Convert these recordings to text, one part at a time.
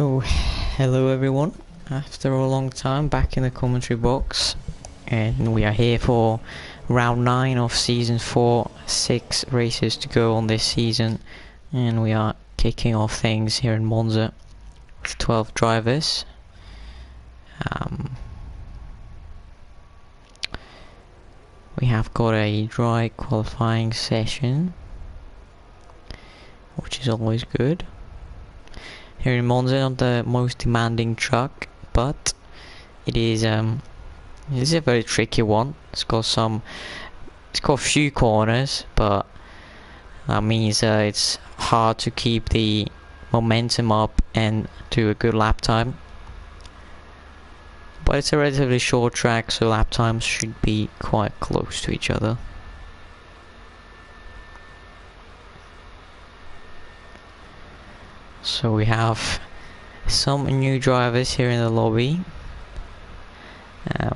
So, hello everyone. After a long time, back in the commentary box, and we are here for round 9 of season 4. 6 races to go on this season, and we are kicking off things here in Monza with 12 drivers. We have got a dry qualifying session, which is always good. Here in Monza, not the most demanding track, but it is a very tricky one. It's got a few corners, but that means it's hard to keep the momentum up and do a good lap time. But it's a relatively short track, so lap times should be quite close to each other. So we have some new drivers here in the lobby.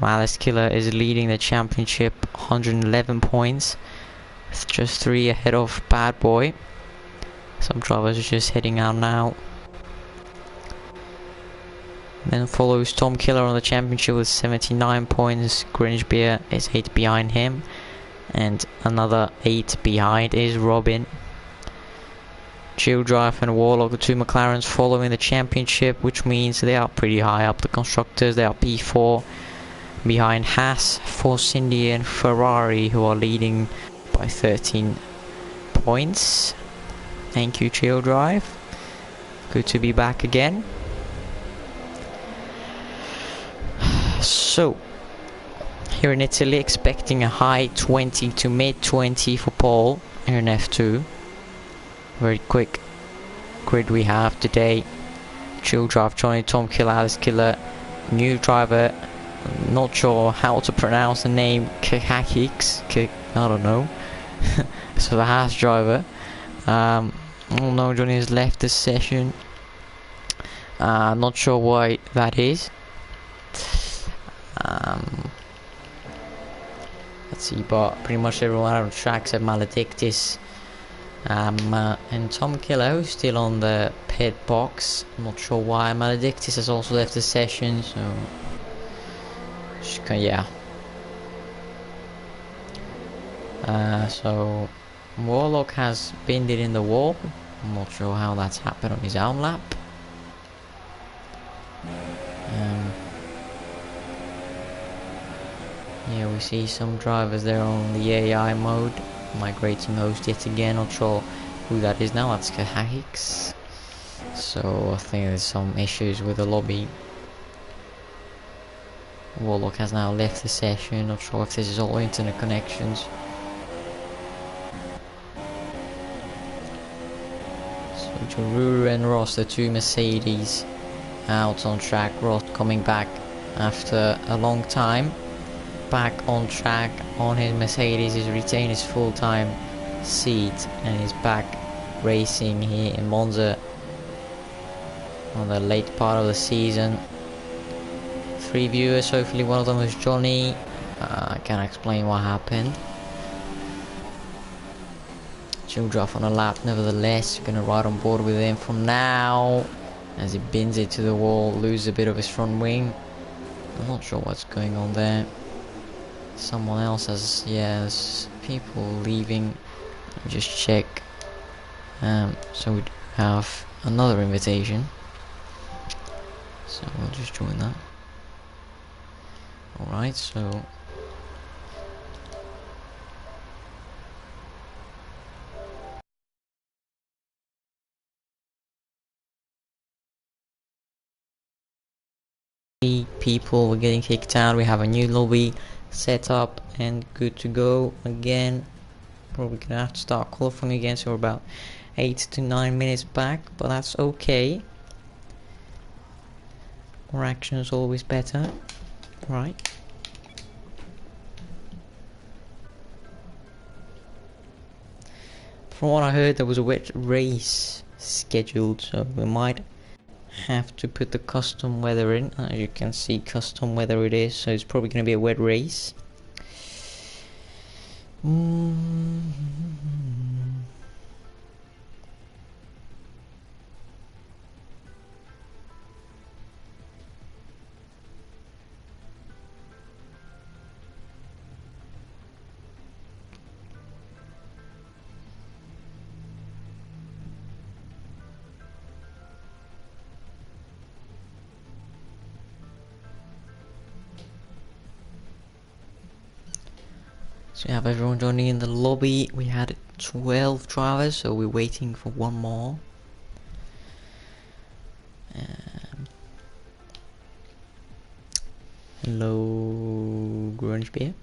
Alice Killer is leading the championship, 111 points. It's just 3 ahead of Bad Boy. Some drivers are just heading out now. Then follows Tom Killer on the championship with 79 points. Greenwich Beer is 8 behind him. And another 8 behind is Robin. Chill Drive and Warlock, the two McLarens, following the championship, which means they are pretty high up the constructors. They are P4 behind Haas, Force India and Ferrari, who are leading by 13 points. Thank you, Chill Drive. Good to be back again. So, here in Italy, expecting a high 20 to mid 20 for Paul here in F2. Very quick grid we have today. Chill Drive, Johnny, Tom Killer, Alice Killer, new driver, not sure how to pronounce the name, Kakakix, I don't know. So the Haas driver. Oh no, Johnny has left the session. Not sure why that is. Let's see, but pretty much everyone on track except Maledictus. And Tom Killer, who's still on the pit box. I'm not sure why. Maledictus has also left the session, so yeah. So Warlock has pinned it in the wall. I'm not sure how that's happened on his own lap. Yeah, we see some drivers there on the AI mode. Migrating host yet again, not sure who that is now. That's Kahakix. So I think there's some issues with the lobby. Warlock has now left the session, not sure if this is all internet connections. So Jaruru and Ross, the two Mercedes, out on track. Ross coming back after a long time. Back on track on his Mercedes, he's retained his full-time seat and is back racing here in Monza on the late part of the season. 3 viewers, hopefully one of them is Johnny. I can't explain what happened. Chill Drive on a lap, nevertheless. Gonna ride on board with him from now as he bins it to the wall, loses a bit of his front wing. I'm not sure what's going on there. Someone else has, there's people leaving. Let me just check. So we have another invitation, so we'll just join that. Alright, so people were getting kicked out. We have a new lobby set up and good to go again. Probably gonna have to start qualifying again, so we're about 8 to 9 minutes back, but that's okay. More action is always better, right? From what I heard, there was a wet race scheduled, so we might have to put the custom weather in. As you can see, custom weather it is, so it's probably going to be a wet race. So we have everyone joining in the lobby. We had 12 drivers, so we're waiting for one more. Hello, Grunge Beer.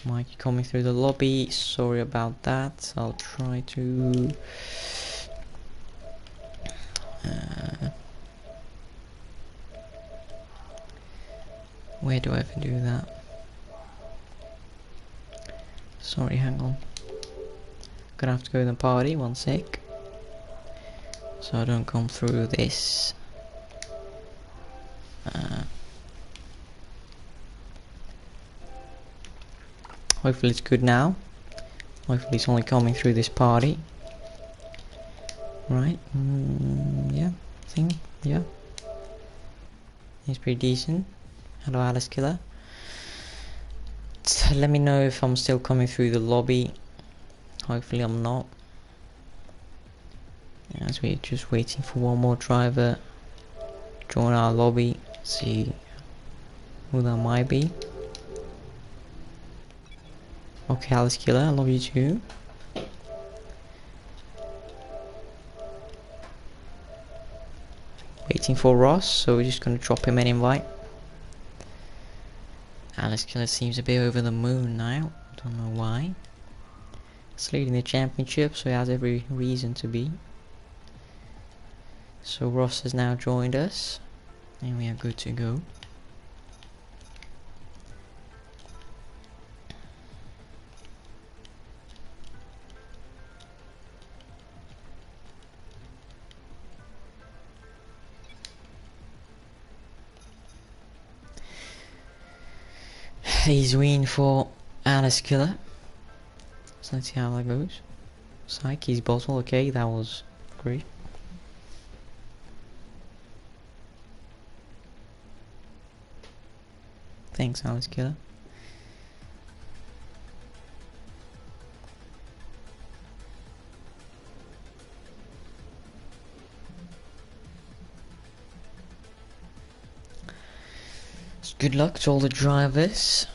Mike coming through the lobby. Sorry about that. I'll try to. Where do I have to do that? Sorry, hang on. Gonna have to go to the party, one sec. So I don't come through this. Hopefully it's good now. Hopefully it's only coming through this party. Right, yeah, I think, yeah. It's pretty decent. Hello, Alice Killer. So let me know if I'm still coming through the lobby. Hopefully I'm not. As we're just waiting for one more driver. Join our lobby. See who that might be. Okay, Alice Killer, I love you too. Waiting for Ross, so we're just gonna drop him an invite. Alice Killer seems a bit over the moon now. Don't know why. He's leading the championship, so he has every reason to be. So Ross has now joined us, and we are good to go. He's win for Alice Killer. So let's see how that goes. Psyche's bottle, okay, that was great. Thanks, Alice Killer. So good luck to all the drivers.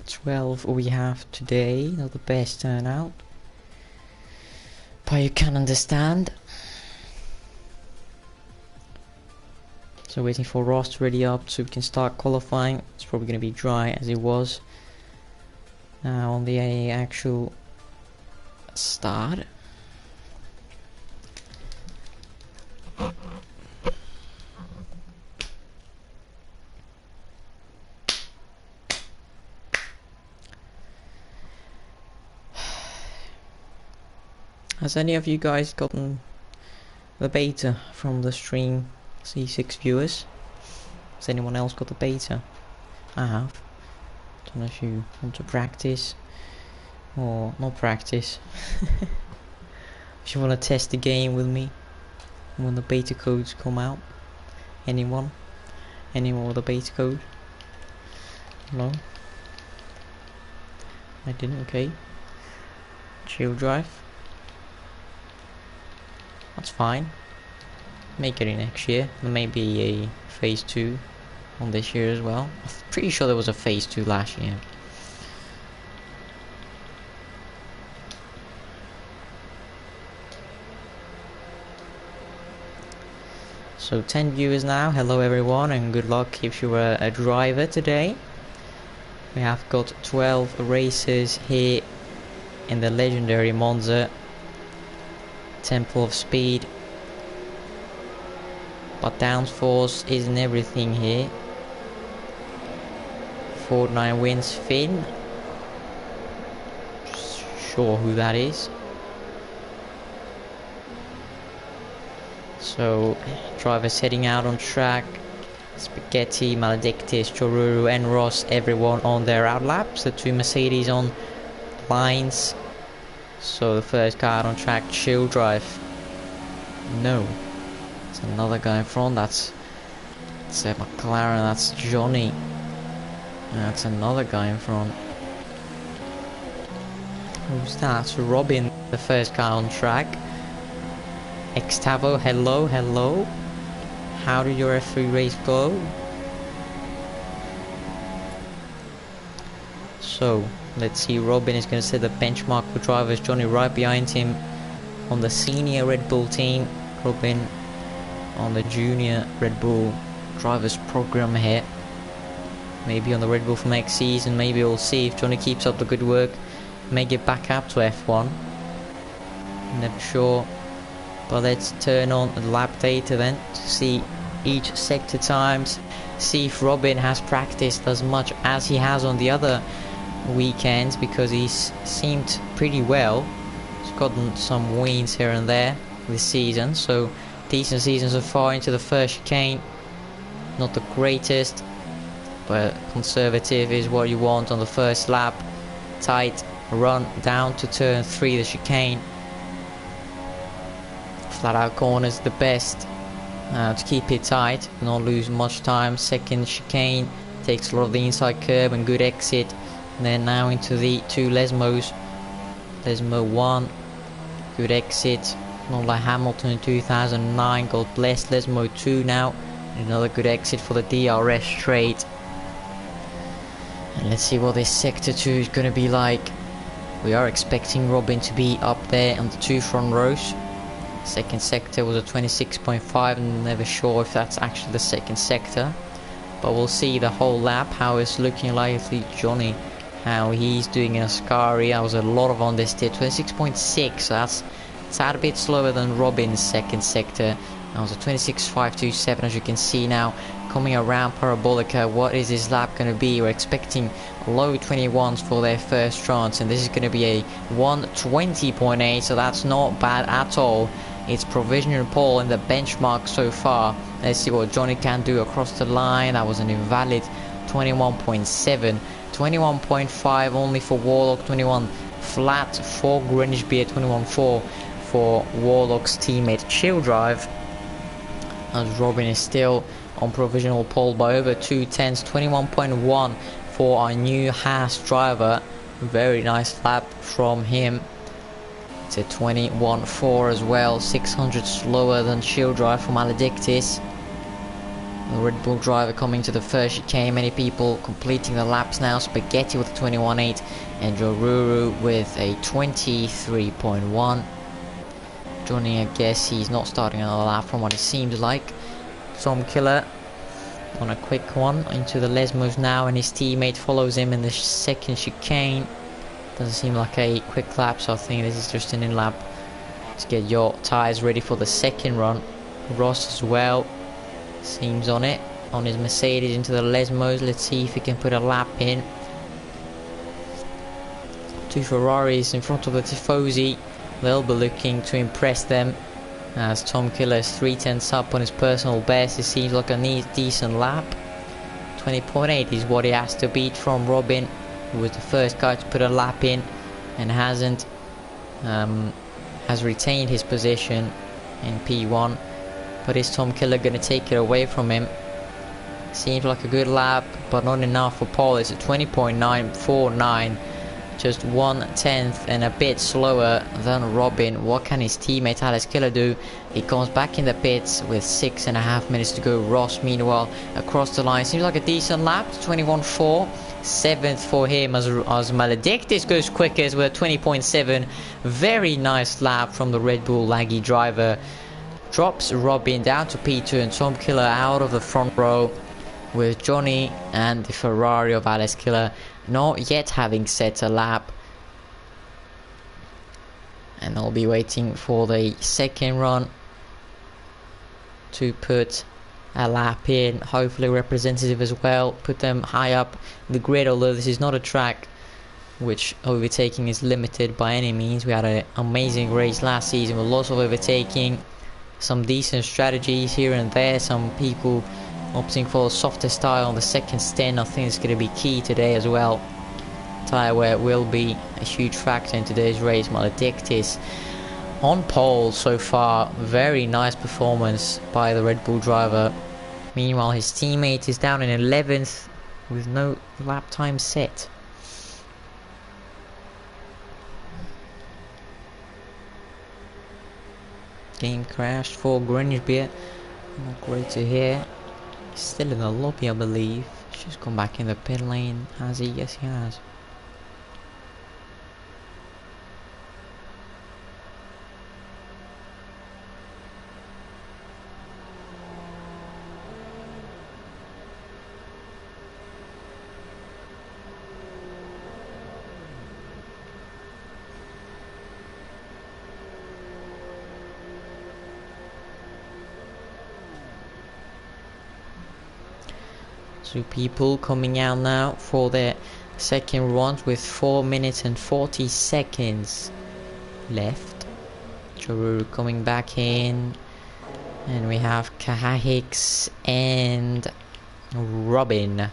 12 we have today, not the best turnout, but you can understand. So waiting for Ross to ready up so we can start qualifying. It's probably going to be dry as it was on the actual start. Has any of you guys gotten the beta from the stream? C6 viewers? Has anyone else got the beta? I have. Don't know if you want to practice or not practice. If you want to test the game with me when the beta codes come out. Anyone? Anyone with a beta code? No? I didn't, okay. Chill drive. That's fine. Make it in next year. There may be a phase 2 on this year as well. I'm pretty sure there was a phase 2 last year. So 10 viewers now. Hello everyone and good luck if you were a driver today. We have got 12 races here in the legendary Monza Temple of Speed. But downforce isn't everything here. Fortnite wins Finn. Sure who that is. So drivers heading out on track. Spaghetti, Maledictus, Choruru and Ross, everyone on their out laps. The two Mercedes on lines. So the first car out on track, chill drive. No. It's another guy in front, that's a McLaren, that's Johnny. That's another guy in front. Who's that? So Robin, the first car on track. Xtavo, hello, hello. How did your F3 race go? So let's see, Robin is going to set the benchmark for drivers. Johnny right behind him on the senior Red Bull team, Robin on the junior Red Bull drivers program here. Maybe on the Red Bull for next season, maybe we'll see if Johnny keeps up the good work, may get back up to F1. Never sure. But let's turn on the lap data then to see each sector times, see if Robin has practiced as much as he has on the other weekends, because he's seemed pretty well. He's gotten some wins here and there this season, so decent season so far into the first chicane. Not the greatest, but conservative is what you want on the first lap. Tight run down to turn 3, the chicane. Flat out corners the best to keep it tight, not lose much time. Second chicane takes a lot of the inside curb and good exit. And then now into the two Lesmos. Lesmo 1, good exit, not like Hamilton in 2009, God bless. Lesmo 2 now, another good exit for the DRS straight. And let's see what this sector 2 is going to be like. We are expecting Robin to be up there on the 2 front rows. Second sector was a 26.5, and never sure if that's actually the second sector, but we'll see the whole lap how it's looking like. Johnny, how he's doing in Ascari. I was a lot of on this did 26.6, so that's a tad bit slower than Robin's second sector. That was a 26.527, as you can see now coming around Parabolica. What is this lap going to be? We're expecting low 21s for their first chance, and this is going to be a 120.8, so that's not bad at all. It's provisional pole in the benchmark so far. Let's see what Johnny can do across the line. That was an invalid 21.7. 21.5 only for Warlock, 21 flat for Grimsby, 21.4 for Warlock's teammate Chilldrive. As Robin is still on provisional pole by over 2 tenths. 21.1 for our new Haas driver. Very nice lap from him. It's a 21.4 as well, 600 slower than Chilldrive for Maledictus. The Red Bull driver coming to the first chicane. Many people completing the laps now. Spaghetti with a 21.8 and Joruru with a 23.1. Johnny, I guess he's not starting another lap from what it seems like. Tom Killer on a quick one into the Lesmos now, and his teammate follows him in the second chicane. Doesn't seem like a quick lap, so I think this is just an in-lap to get your tyres ready for the second run. Ross as well seems on it, on his Mercedes into the Lesmos. Let's see if he can put a lap in. Two Ferraris in front of the Tifosi. They'll be looking to impress them, as Tom Killer is 3 tenths up on his personal best. It seems like a decent lap. 20.8 is what he has to beat from Robin, who was the first guy to put a lap in and hasn't. Has retained his position in P1, but is Tom Killer going to take it away from him? Seems like a good lap, but not enough for Paul. It's a 20.949, just 1/10 and a bit slower than Robin. What can his teammate Alex Killer do? He comes back in the pits with 6.5 minutes to go. Ross, meanwhile, across the line. Seems like a decent lap, 21.4. 7th for him as Maledictus goes quickest with a 20.7. Very nice lap from the Red Bull laggy driver. Drops Robin down to P2 and Tom Killer out of the front row, with Johnny and the Ferrari of Alex Killer not yet having set a lap. And they'll be waiting for the second run to put a lap in, hopefully representative as well, put them high up the grid, although this is not a track which overtaking is limited by any means. We had an amazing race last season with lots of overtaking, some decent strategies here and there, some people opting for a softer style on the second stint. I think it's going to be key today as well. Tyre wear will be a huge factor in today's race. Maledictus on pole so far. Very nice performance by the Red Bull driver. Meanwhile, his teammate is down in 11th with no lap time set. Game crashed for Grimsby. Not great to hear. He's still in the lobby, I believe. He's just gone back in the pit lane. Has he? Yes, he has. Two people coming out now for their second run with 4 minutes and 40 seconds left. Joe Ruru coming back in, and we have Kahahix and Robin,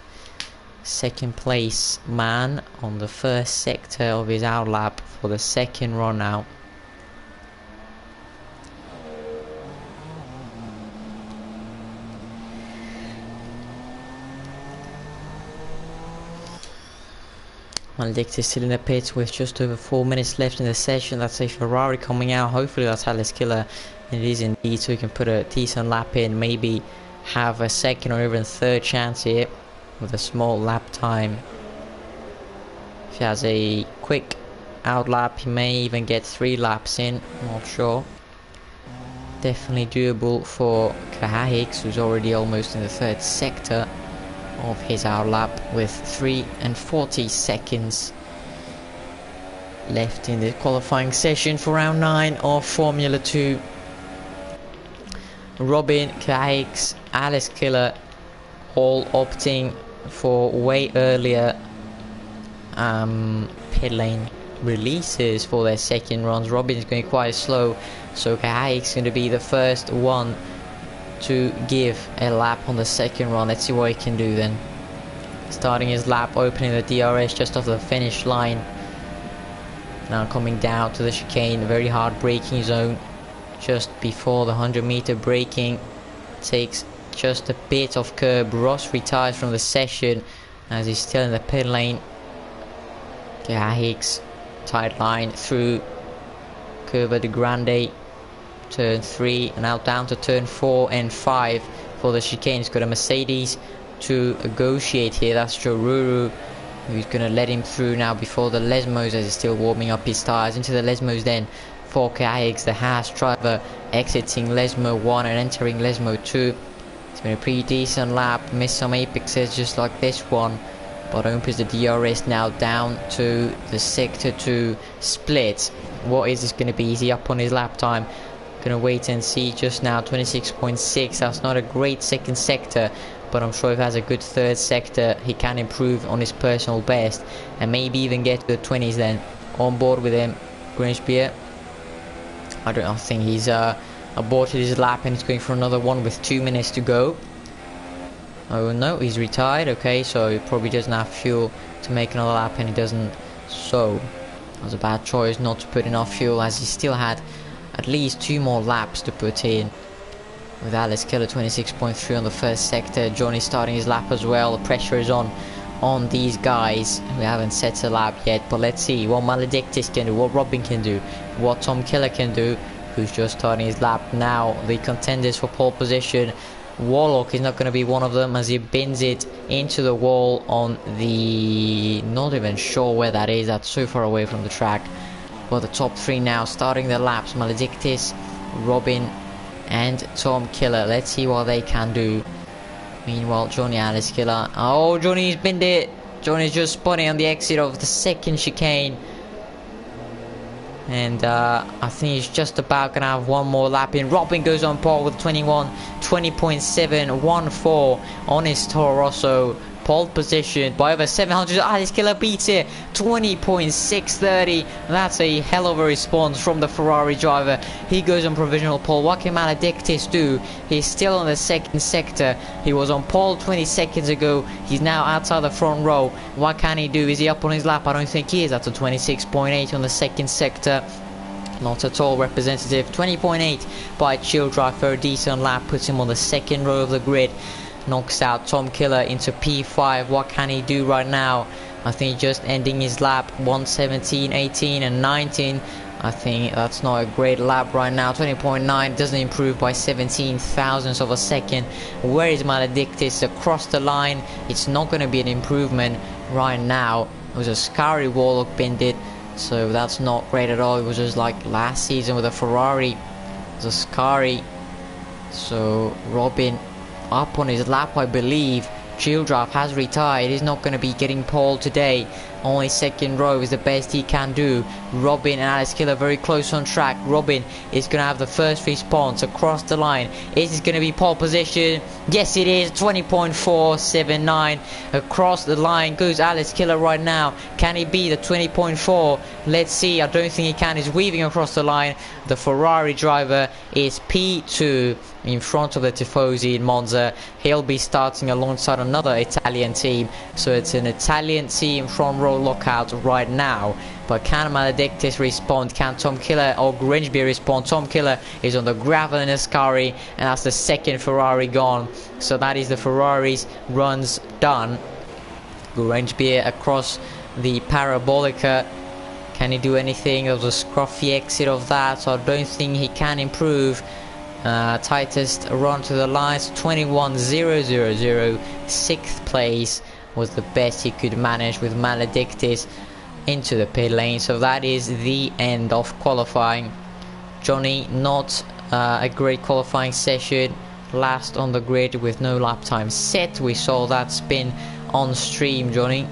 second place man on the first sector of his outlap for the second run out. Maledictus still in the pits with just over 4 minutes left in the session. That's a Ferrari coming out. Hopefully that's Alex Killer. It is indeed, so he can put a decent lap in, maybe have a second or even third chance here with a small lap time. If he has a quick out lap, he may even get 3 laps in, not sure. Definitely doable for Kahahix, who's already almost in the third sector of his outlap with 3 and 40 seconds left in the qualifying session for round 9 of Formula 2. Robin, Kahahix, Alex Killer all opting for way earlier pit lane releases for their second runs. Robin's going quite slow, so Kahahix is going to be the first one to give a lap on the second run. Let's see what he can do then. Starting his lap, opening the DRS just off the finish line. Now coming down to the chicane, very hard braking zone just before the 100-meter braking. Takes just a bit of curb. Ross retires from the session as he's still in the pit lane. Hicks, tight line through Curva de Grande, turn 3, and now down to turn 4 and 5 for the chicane. He's got a Mercedes to negotiate here. That's Joe Ruru, who's going to let him through now before the Lesmos, as he's still warming up his tyres. Into the Lesmos then for Kahahix, the Haas driver, exiting Lesmo 1 and entering Lesmo 2. It's been a pretty decent lap, missed some apexes just like this one, but opens the DRS now down to the sector 2 split. What is this going to be? Is he up on his lap time? Gonna wait and see. Just now 26.6. That's not a great second sector, but I'm sure if he has a good third sector, he can improve on his personal best and maybe even get to the 20s then. On board with him, Grinchbeer. I don't think he's aborted his lap and he's going for another one with 2 minutes to go. Oh no, he's retired. Okay, so he probably doesn't have fuel to make another lap, and he doesn't. So it was a bad choice not to put enough fuel, as he still had at least 2 more laps to put in. With Alex Killer 26.3 on the first sector. Johnny starting his lap as well. The pressure is on these guys. We haven't set a lap yet, but let's see what Maledictus can do, what Robin can do, what Tom Killer can do, who's just starting his lap now. The contenders for pole position. Warlock is not going to be one of them, as he bins it into the wall on the... not even sure where that is. That's so far away from the track. But the top 3 now starting their laps. Maledictus, Robin and Tom Killer. Let's see what they can do. Meanwhile, Johnny Alex Killer. Oh, Johnny's binned it. Johnny's just spotting on the exit of the second chicane. And I think he's just about gonna have one more lap in. Robin goes on pole with 20.714 on his Toro Rosso. Pole position by over 700. Alex Killer beats it. 20.630. That's a hell of a response from the Ferrari driver. He goes on provisional pole. What can Maledictus do? He's still on the second sector. He was on pole 20 seconds ago. He's now outside the front row. What can he do? Is he up on his lap? I don't think he is. That's a 26.8 on the second sector. Not at all representative. 20.8 by Chill Drive for a decent lap. Puts him on the second row of the grid. Knocks out Tom Killer into P5. What can he do right now? I think just ending his lap. 1:17, 18 and 19. I think that's not a great lap right now. 20.9 doesn't improve by 17 thousandths of a second. Where is Maledictus? Across the line. It's not going to be an improvement right now. It was a Scary Warlock binned it, so that's not great at all. It was just like last season with a Ferrari. It was a Scary. So Robin up on his lap, I believe. Childrive has retired. He's not going to be getting pole today. Only second row is the best he can do. Robin and Alex Killer very close on track. Robin is going to have the first response across the line. Is this going to be pole position? Yes, it is. 20.479 across the line goes Alex Killer right now. Can he beat the 20.4? Let's see. I don't think he can. He's weaving across the line. The Ferrari driver is P2 in front of the Tifosi in Monza. He'll be starting alongside another Italian team, so it's an Italian team front row lockout right now. But can Maledictus respond? Can Tom Killer or Grangebury respond? Tom Killer is on the gravel in Ascari, and that's the second Ferrari gone. So that is the Ferrari's runs done. Grangebury across the Parabolica. Can he do anything? There was a scruffy exit of that, so I don't think he can improve. Tightest run to the lines, 21.000. 6th place was the best he could manage with Maledictus into the pit lane. So that is the end of qualifying. Johnny, not a great qualifying session. Last on the grid with no lap time set. We saw that spin on stream, Johnny.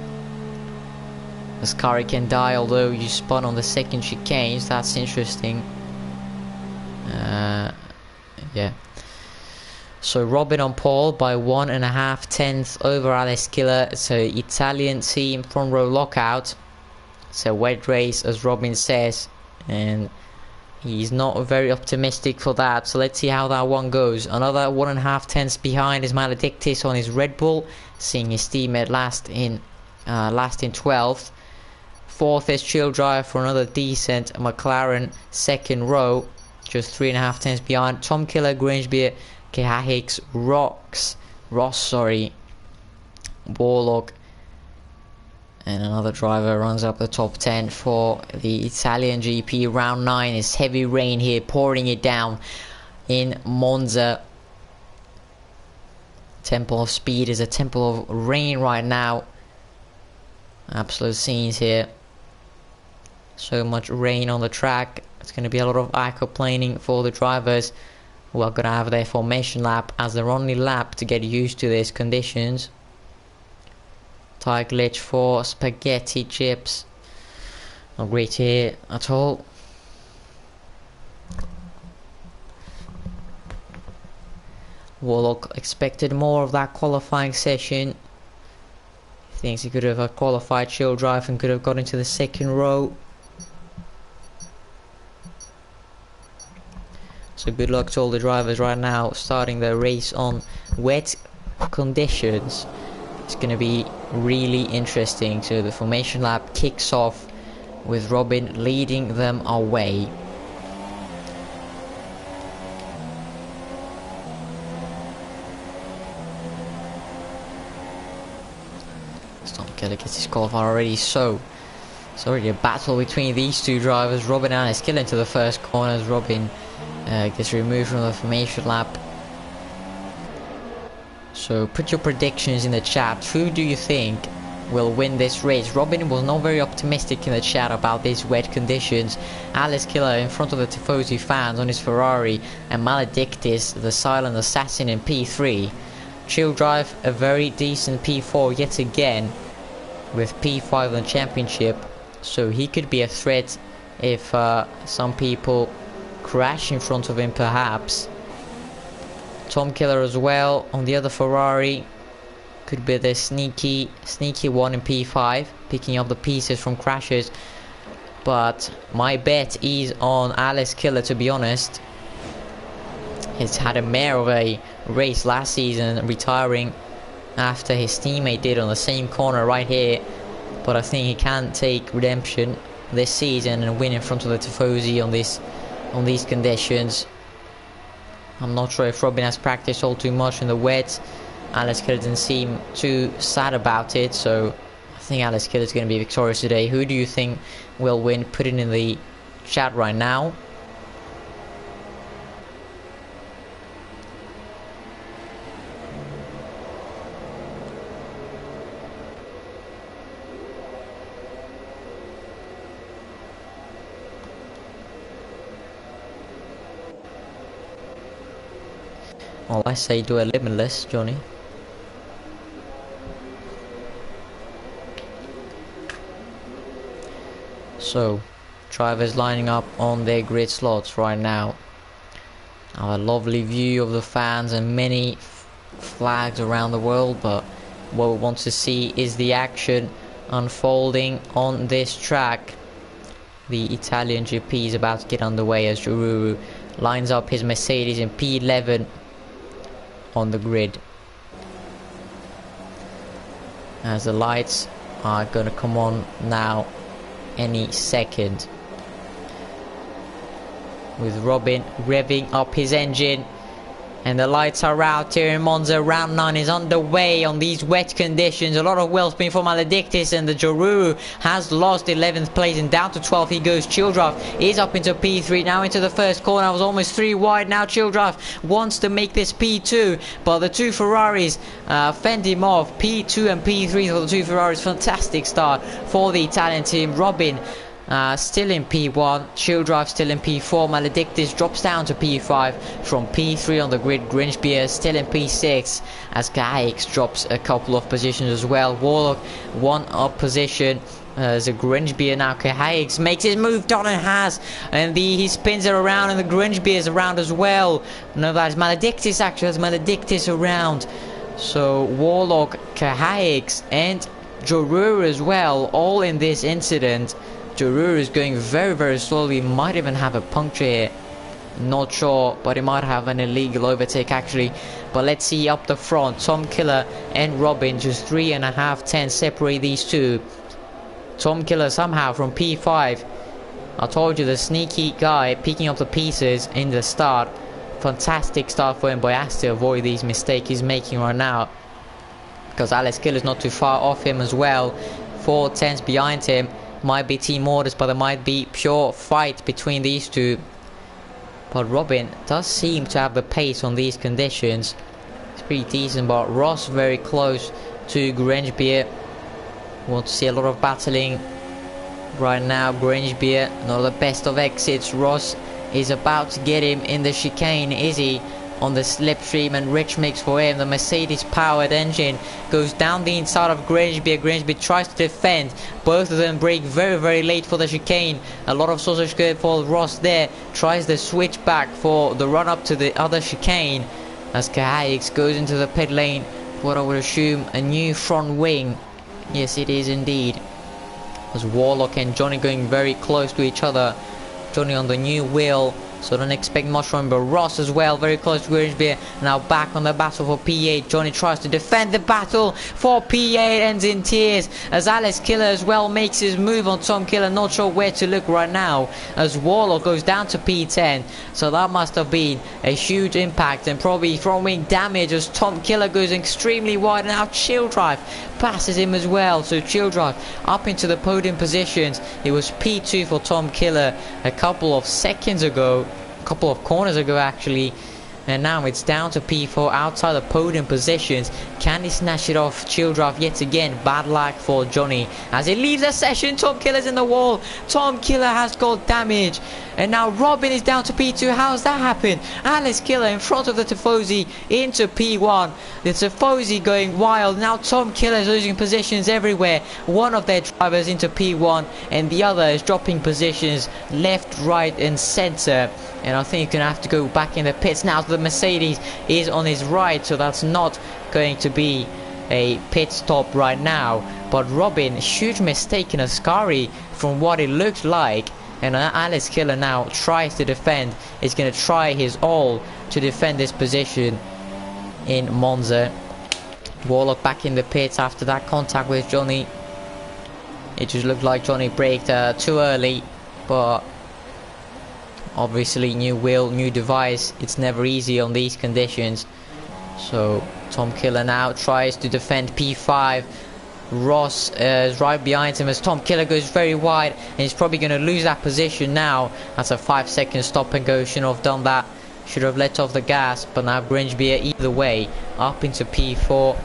Ascari can die, although you spun on the second chicane, so that's interesting. Yeah. So Robin on pole by 1.5 tenths over Alex Killer. It's a Italian team front row lockout. It's a wet race, as Robin says, and he's not very optimistic for that. So let's see how that one goes. Another 1.5 tenths behind is Maledictus on his Red Bull, seeing his teammate last in 12th. 4th is Childrive for another decent McLaren second row, just 3.5 tenths behind. Tom Killer, Grangebury, Kehahix, Ross, Warlock, and another driver runs up the top 10 for the Italian GP. Round 9 is heavy rain here, pouring it down in Monza. Temple of Speed is a temple of rain right now. Absolute scenes here. So much rain on the track. It's going to be a lot of aquaplaning for the drivers who are going to have their formation lap as their only lap to get used to these conditions. Tire glitch for spaghetti chips. Not great here at all. Warlock expected more of that qualifying session. He thinks he could have qualified Childrive and could have got into the second row. So good luck to all the drivers right now starting their race on wet conditions. It's going to be really interesting. So the formation lap kicks off with Robin leading them away. Tom Killer gets his qualifier already, so it's already a battle between these two drivers. Robin and Skill into the first corner as Robin gets removed from the formation lap. So put your predictions in the chat. Who do you think will win this race? Robin was not very optimistic in the chat about these wet conditions. Alex Killer in front of the Tifosi fans on his Ferrari, and Maledictus, the silent assassin, in P3. Childrive, a very decent P4 yet again, with P5 in the championship, so he could be a threat if some people crash in front of him perhaps. Tom Killer as well on the other Ferrari, could be the sneaky one in P5, picking up the pieces from crashes, but my bet is on Alex Killer, to be honest. He's had a mare of a race last season, retiring after his teammate did on the same corner right here, but I think he can take redemption this season and win in front of the Tifosi on these conditions. I'm not sure if Robin has practiced all too much in the wet. Alex Killer didn't seem too sad about it, so I think Alex Killer is going to be victorious today. Who do you think will win? Put it in the chat right now. Well, I say do a limitless, Johnny. So drivers lining up on their grid slots right now. A lovely view of the fans and many flags around the world, but what we want to see is the action unfolding on this track. The Italian GP is about to get underway as Giroud lines up his Mercedes in P11 on the grid. As the lights are going to come on now any second, with Robin revving up his engine, and the lights are out here in Monza. Round 9 is underway on these wet conditions. A lot of wheel spin for Maledictus, and the Giroud has lost 11th place and down to 12th he goes. Childrath is up into P3, now into the first corner. I was almost 3 wide. Now Childrath wants to make this P2, but the two Ferraris fend him off. P2 and P3 for the two Ferraris. Fantastic start for the Italian team. Robin still in P1, Childrath still in P4, Maledictus drops down to P5 from P3 on the grid. Grinchbeer still in P6 as Cahaix drops a couple of positions as well. Warlock 1 up position as a Grinchbeer. Now Cahaix makes his move, Dolan has, and he spins it around, and the Grinchbeer is around as well. No, that is Maledictus actually, has Maledictus around. So Warlock, Cahaix and Giroud as well, all in this incident. Giroud is going very, very slowly, might even have a puncture here, not sure, but he might have an illegal overtake actually. But let's see up the front, Tom Killer and Robin, just 3.5 tenths separate these two. Tom Killer somehow from P5, I told you, the sneaky guy picking up the pieces in the start. Fantastic start for him, but he has to avoid these mistakes he's making right now, because Alex Killer is not too far off him as well, 4 tenths behind him. Might be team orders, but there might be pure fight between these two. But Robin does seem to have the pace on these conditions. It's pretty decent, but Ross very close to Grinchbeer. Want to see a lot of battling right now. Grinchbeer, not the best of exits. Ross is about to get him in the chicane, is he? On the slipstream, and rich mix for him. The Mercedes powered engine goes down the inside of Grinchbeer. Grinchbeer tries to defend. Both of them brake very, very late for the chicane. A lot of sausage good for Ross there. Tries the switch back for the run up to the other chicane as Cahaix goes into the pit lane. What I would assume a new front wing. Yes, it is indeed. As Warlock and Johnny going very close to each other. Johnny on the new wheel, so don't expect much from him, but Ross as well, very close to Grinchbeer. Now back on the battle for P8. Johnny tries to defend the battle for P8, ends in tears as Alex Killer as well makes his move on Tom Killer. Not sure where to look right now as Warlock goes down to P10, so that must have been a huge impact and probably front-wing damage as Tom Killer goes extremely wide. And now Childrath passes him as well, so Childrath up into the podium positions. It was P2 for Tom Killer a couple of seconds ago, a couple of corners ago actually, and now it's down to P4 outside the podium positions. Can he snatch it off Childrath yet again? Bad luck for Johnny as he leaves the session. Tom Killer's in the wall. Tom Killer has got damage, and now Robin is down to P2. How's that happen? Alex Killer in front of the Tifosi into P1. The Tifosi going wild. Now Tom Killer is losing positions everywhere. One of their drivers into P1 and the other is dropping positions left, right and center. And I think he's going to have to go back in the pits now. The Mercedes is on his right, so that's not going to be a pit stop right now. But Robin, huge mistake in Ascari from what it looked like. And Alex Killer now tries to defend. He's going to try his all to defend this position in Monza. Warlock back in the pits after that contact with Johnny. It just looked like Johnny braked too early, but obviously new wheel, new device, it's never easy on these conditions. So Tom Killer now tries to defend P5. Ross is right behind him as Tom Killer goes very wide, and he's probably going to lose that position now. That's a 5-second stop and go. Shouldn't have done that, should have let off the gas. But now Grinchbeer either way up into P4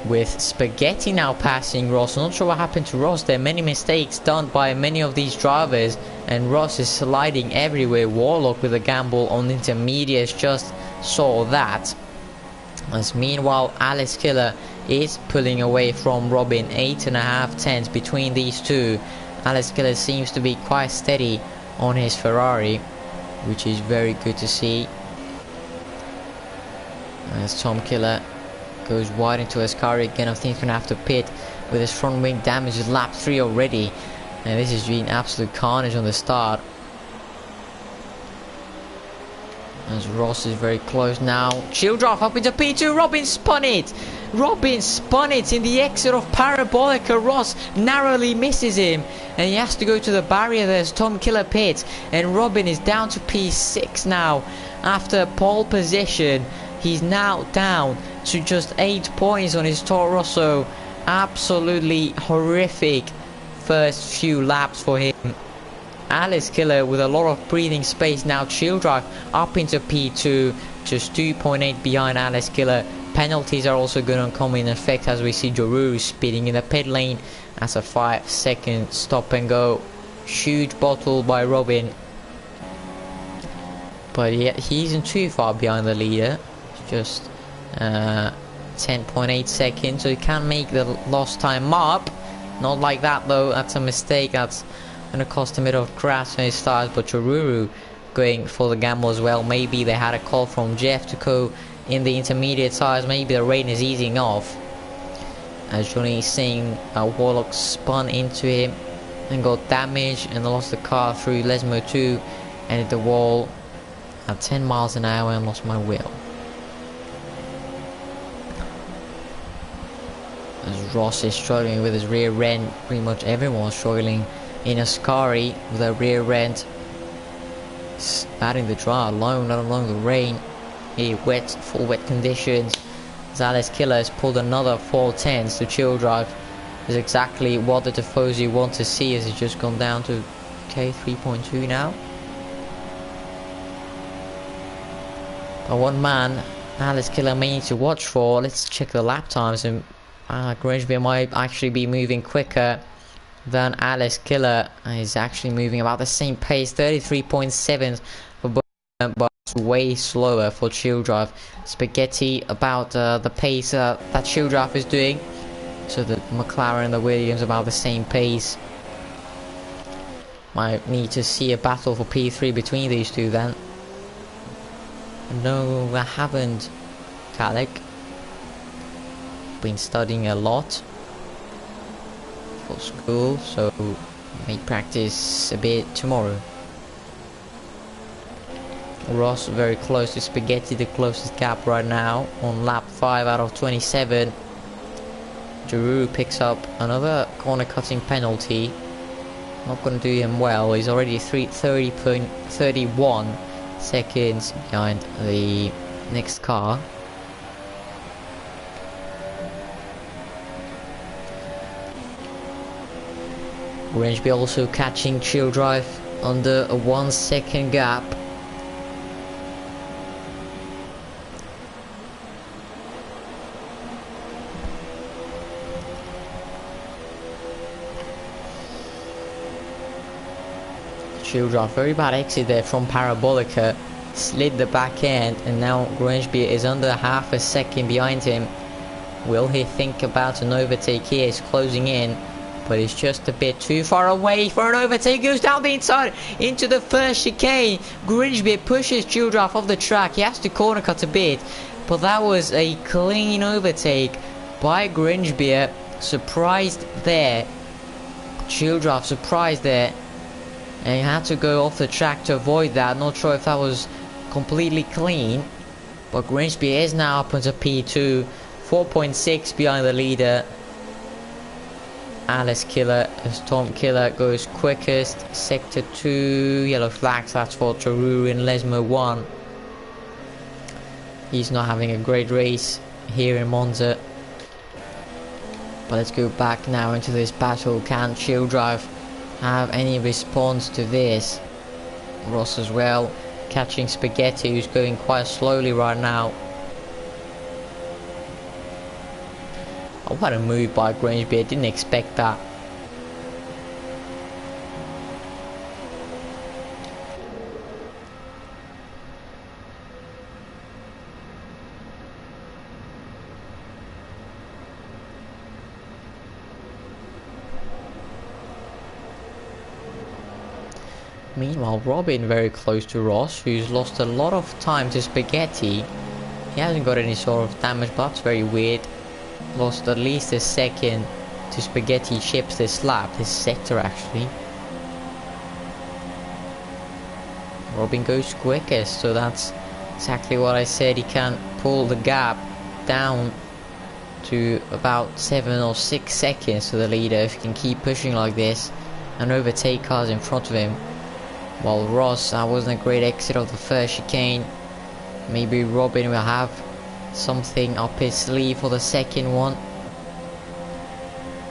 with Spaghetti now passing Ross. I'm not sure what happened to Ross. There are many mistakes done by many of these drivers, and Ross is sliding everywhere. Warlock with a gamble on intermediates, just saw that. As meanwhile Alex Killer is pulling away from Robin, 8.5 tenths between these two. Alex Killer seems to be quite steady on his Ferrari, which is very good to see. As Tom Killer goes wide into Ascari again, I think he's going to have to pit with his front wing damage. Is lap 3 already, and this has been absolute carnage on the start. As Ross is very close now. Childrath up into P2. Robin spun it. Robin spun it in the exit of Parabolica. Ross narrowly misses him, and he has to go to the barrier. There's Tom Killer pits, and Robin is down to P6 now. After pole position, he's now down to just 8 points on his Toro Rosso. Absolutely horrific first few laps for him. Alex Killer with a lot of breathing space now. Childrath up into P2, just 2.8 behind Alex Killer. Penalties are also going to come in effect as we see Joruru speeding in the pit lane. That's a 5-second stop and go. Huge bottle by Robin, but he isn't too far behind the leader. It's just 10.8 seconds, so he can make the lost time up. Not like that though, that's a mistake. That's going to cost him a bit of crash when he starts. But Joruru going for the gamble as well. Maybe they had a call from Jeff to go in the intermediate tires. Maybe the rain is easing off, as Johnny Singh Warlock spun into him and got damaged and lost the car through Lesmo 2 and hit the wall at 10 miles an hour and lost my wheel. As Ross is struggling with his rear end, pretty much everyone's struggling in Ascari with their rear end. Starting the draw alone, not along the rain. Wet, full wet conditions. As Alex Killer has pulled another 410s to Childrath. Is exactly what the Tifosi want to see, as he's just gone down to K3.2 now. But one man Alex Killer may need to watch for. Let's check the lap times, and Grangebeer might actually be moving quicker than Alex Killer. Is actually moving about the same pace, 33.7 for both, but way slower for Childrath. Spaghetti about the pace that Childrath is doing. So the McLaren and the Williams about the same pace. Might need to see a battle for P3 between these two then. No, I haven't. Kalik. Been studying a lot for school, so may practice a bit tomorrow. Ross very close to Spaghetti, the closest gap right now on lap 5 out of 27. Joruru picks up another corner cutting penalty. Not going to do him well. He's already 30.31 seconds behind the next car. Grangebeer also catching Childrath under a 1 second gap. Childrath, very bad exit there from Parabolica, slid the back end, and now Grangebeer is under half a second behind him. Will he think about an overtake here? He's closing in, but it's just a bit too far away for an overtake. Goes down the inside into the first chicane. Grangebeer pushes Childrath off the track. He has to corner cut a bit, but that was a clean overtake by Grangebeer. Surprised there. Childrath surprised there, and he had to go off the track to avoid that. Not sure if that was completely clean, but Grangebeer is now up into P2, 4.6 behind the leader. Alex Killer as Tom Killer goes quickest. Sector 2, yellow flags, that's for Joruru in Lesmo 1. He's not having a great race here in Monza. But let's go back now into this battle. Can Childrath have any response to this? Ross as well, catching Spaghetti, who's going quite slowly right now. Oh, what a move by Grangebeer, didn't expect that. Meanwhile, Robin very close to Ross, who's lost a lot of time to Spaghetti. He hasn't got any sort of damage, but that's very weird. Lost at least a second to Spaghetti chips this lap, this sector actually. Robin goes quickest, so that's exactly what I said. He can pull the gap down to about 7 or 6 seconds to the leader if he can keep pushing like this and overtake cars in front of him. While Ross, that wasn't a great exit of the first chicane. Maybe Robin will have something up his sleeve for the second one.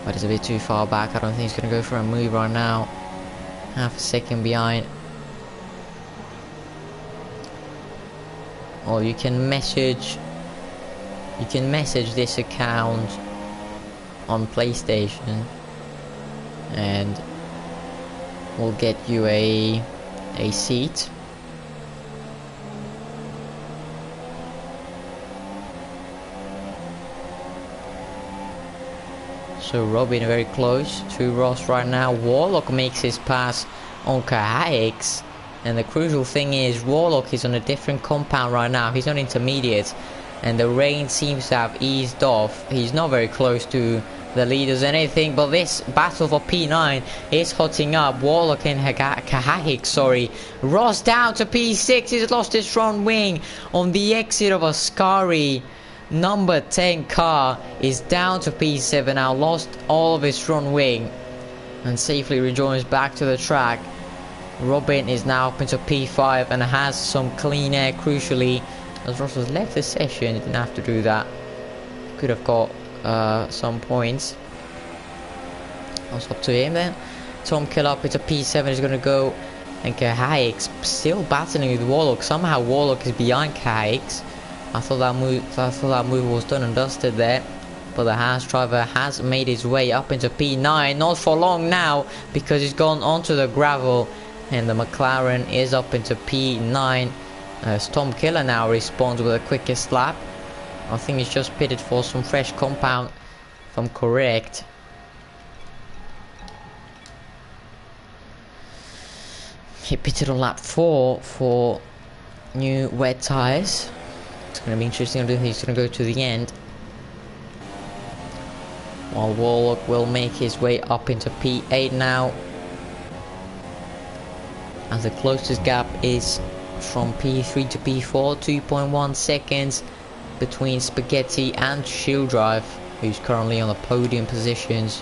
But it's a bit too far back. I don't think he's going to go for a move right now. Half a second behind. Or you can message this account on PlayStation and we'll get you a seat. So Robin very close to Ross right now. Warlock makes his pass on Kahix. And the crucial thing is, Warlock is on a different compound right now. He's on intermediate. And the rain seems to have eased off. He's not very close to the leaders or anything. But this battle for P9 is hotting up. Warlock and Kahix, sorry. Ross down to P6. He's lost his front wing on the exit of Ascari. Number 10 car is down to P7 now. Lost all of his front wing. And safely rejoins back to the track. Robin is now up into P5 and has some clean air, crucially, as Ross has left the session. He didn't have to do that. Could have got some points. That's up to him then. Tom Kill up into P7 is going to go, and Kahix still battling with Warlock. Somehow Warlock is behind Kahix. I thought that move was done and dusted there. But the Haas driver has made his way up into P9. Not for long now, because he's gone onto the gravel. And the McLaren is up into P9 as Tom Killer now responds with the quickest lap. I think he's just pitted for some fresh compound, if I'm correct. He pitted on lap 4 for new wet tyres. It's going to be interesting. I don't think he's going to go to the end. While Warlock will make his way up into P8 now. As the closest gap is from P3 to P4, 2.1 seconds between Spaghetti and Shield Drive, who's currently on the podium positions.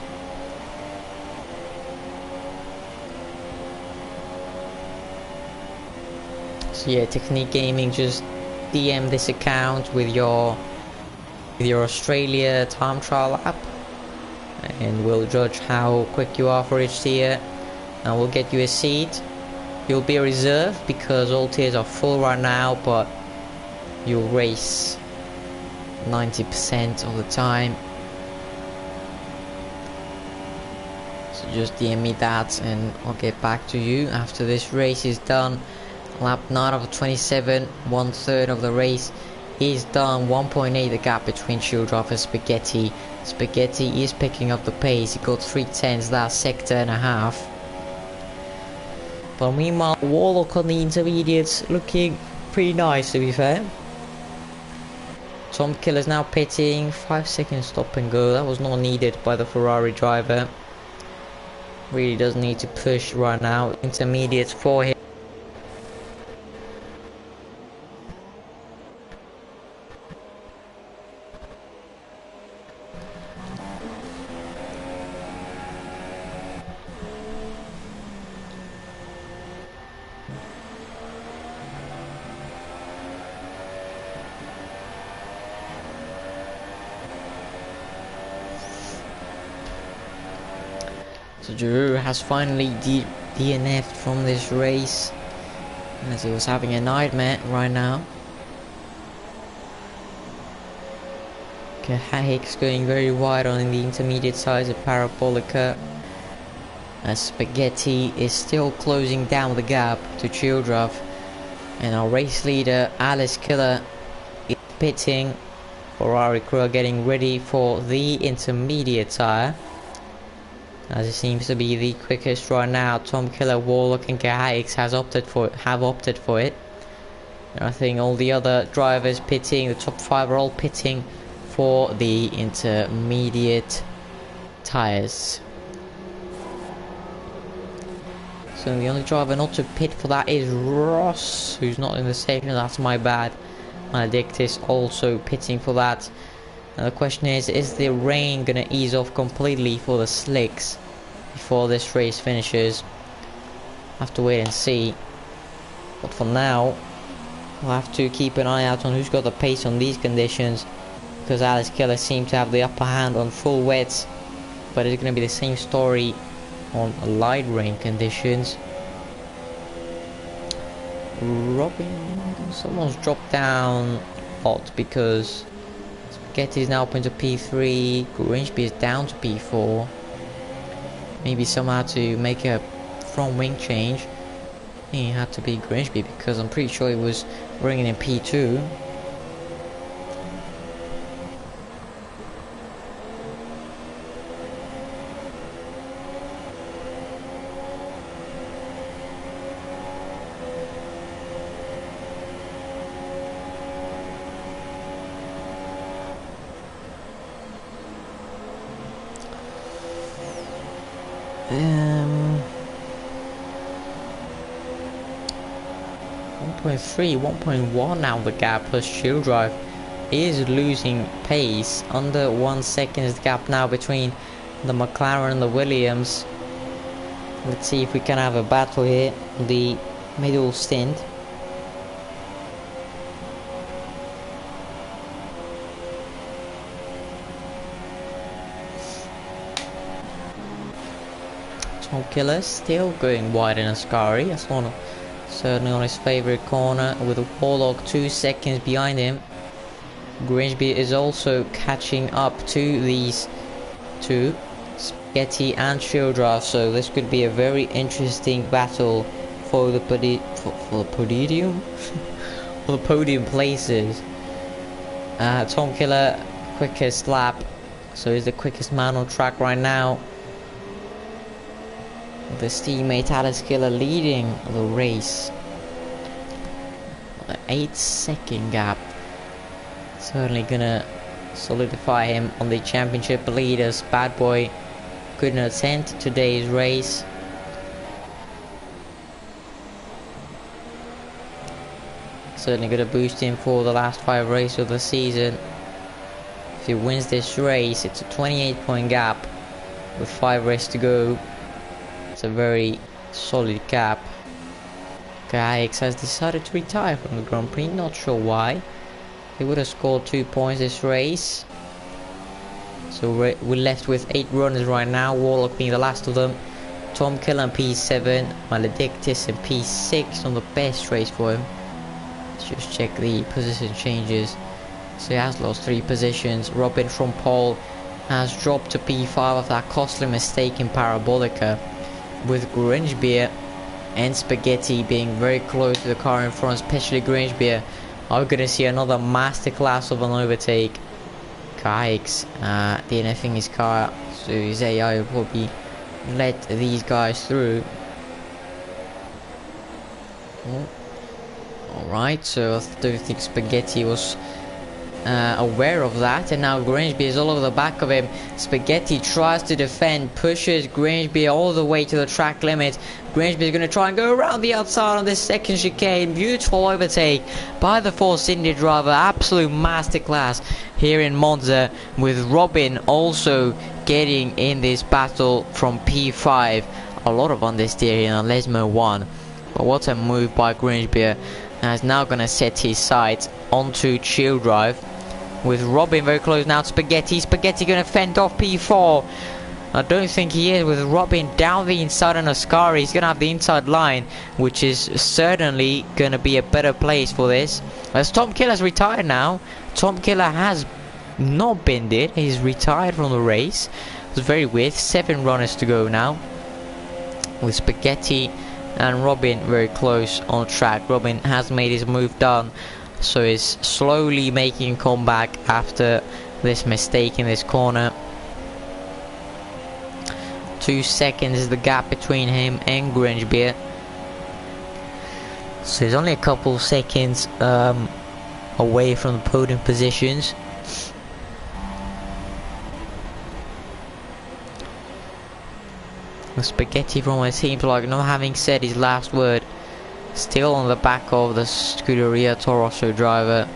So yeah, Technique Gaming, just DM this account with your Australia time trial app, and we'll judge how quick you are for each tier, and we'll get you a seat. You'll be a reserve because all tiers are full right now, but you'll race 90% of the time. So just DM me that and I'll get back to you after this race is done. Lap 9 of 27, 1/3 of the race is done. 1.8 the gap between Shield Drive and Spaghetti. Spaghetti is picking up the pace. He got 3/10 last sector and a half. But meanwhile, Warlock on the intermediates looking pretty nice, to be fair. Tom Killer's now pitting. 5 seconds stop and go. That was not needed by the Ferrari driver. Really does need to push right now. Intermediates for him. So Giroux has finally DNF'd from this race, as he was having a nightmare right now. Kahix going very wide on the intermediate sides of Parabolica, as Spaghetti is still closing down the gap to Childruff, and our race leader Alice Killer is pitting. Ferrari crew are getting ready for the intermediate tire. as it seems to be the quickest right now. Tom Killer, Warlock and Gaix have opted for it. And I think all the other drivers pitting, the top 5 are all pitting for the intermediate tyres. So the only driver not to pit for that is Ross, who's not in the section. That's my bad. Maledictus also pitting for that. Now the question is the rain gonna ease off completely for the slicks before this race finishes? Have to wait and see. But for now, we'll have to keep an eye out on who's got the pace on these conditions, because Alex Keller seemed to have the upper hand on full wets, but it's gonna be the same story on light rain conditions. Robin, someone's dropped down a lot because Spaghetti is now up into P3, Grimsby is down to P4. Maybe somehow to make a front wing change, it had to be Grimsby because I'm pretty sure he was running in P2. Um, 1.3, 1.1 now the gap plus Shield Drive is losing pace. Under 1 second is the gap now between the McLaren and the Williams. Let's see if we can have a battle here, the middle stint. Tom Killer still going wide in Ascari. That's certainly on his favourite corner, with a Warlock 2 seconds behind him. Grimsby is also catching up to these two, Spaghetti and Shield Drive, so this could be a very interesting battle for the podium for the podium places. Tom Killer quickest lap, so he's the quickest man on track right now. The teammate Alex Killer leading the race. An 8-second gap. Certainly gonna solidify him on the championship leaders. Bad Boy couldn't attend today's race. Certainly gonna boost him for the last 5 races of the season. If he wins this race, it's a 28-point gap with 5 races to go. It's a very solid gap. Gaix has decided to retire from the Grand Prix, not sure why. He would have scored 2 points this race. So we're left with 8 runners right now, Warlock being the last of them. Tom Killer in P7, Maledictus in P6 on the best race for him. Let's just check the position changes. So he has lost 3 positions. Robin from pole has dropped to P5 after that costly mistake in Parabolica, with Grimsby and Spaghetti being very close to the car in front, especially Grimsby. Are going to see another masterclass of an overtake. Gaix DNFing his car, so his AI will probably let these guys through. Alright, so I don't think Spaghetti was aware of that, and now Grimsby is all over the back of him. Spaghetti tries to defend, pushes Grimsby all the way to the track limit. Grimsby is going to try and go around the outside on this second chicane. Beautiful overtake by the Force India driver. Absolute masterclass here in Monza, with Robin also getting in this battle from P5. A lot of understeering on Lesmo 1, but what a move by Grimsby. And is now going to set his sights onto Shield Drive, with Robin very close now to Spaghetti. Spaghetti going to fend off P4. I don't think he is, with Robin down the inside on Ascari. He's going to have the inside line, which is certainly going to be a better place for this. As Tom Killer's retired now. Tom Killer has not binned it. He's retired from the race. It's very weird. 7 runners to go now, with Spaghetti and Robin very close on track. Robin has made his move done, so he's slowly making a comeback after this mistake in this corner. 2 seconds is the gap between him and Grangebier. So he's only a couple of seconds away from the podium positions. The Spaghetti from it seems like not having said his last word. Still on the back of the Scuderia Toro Rosso driver.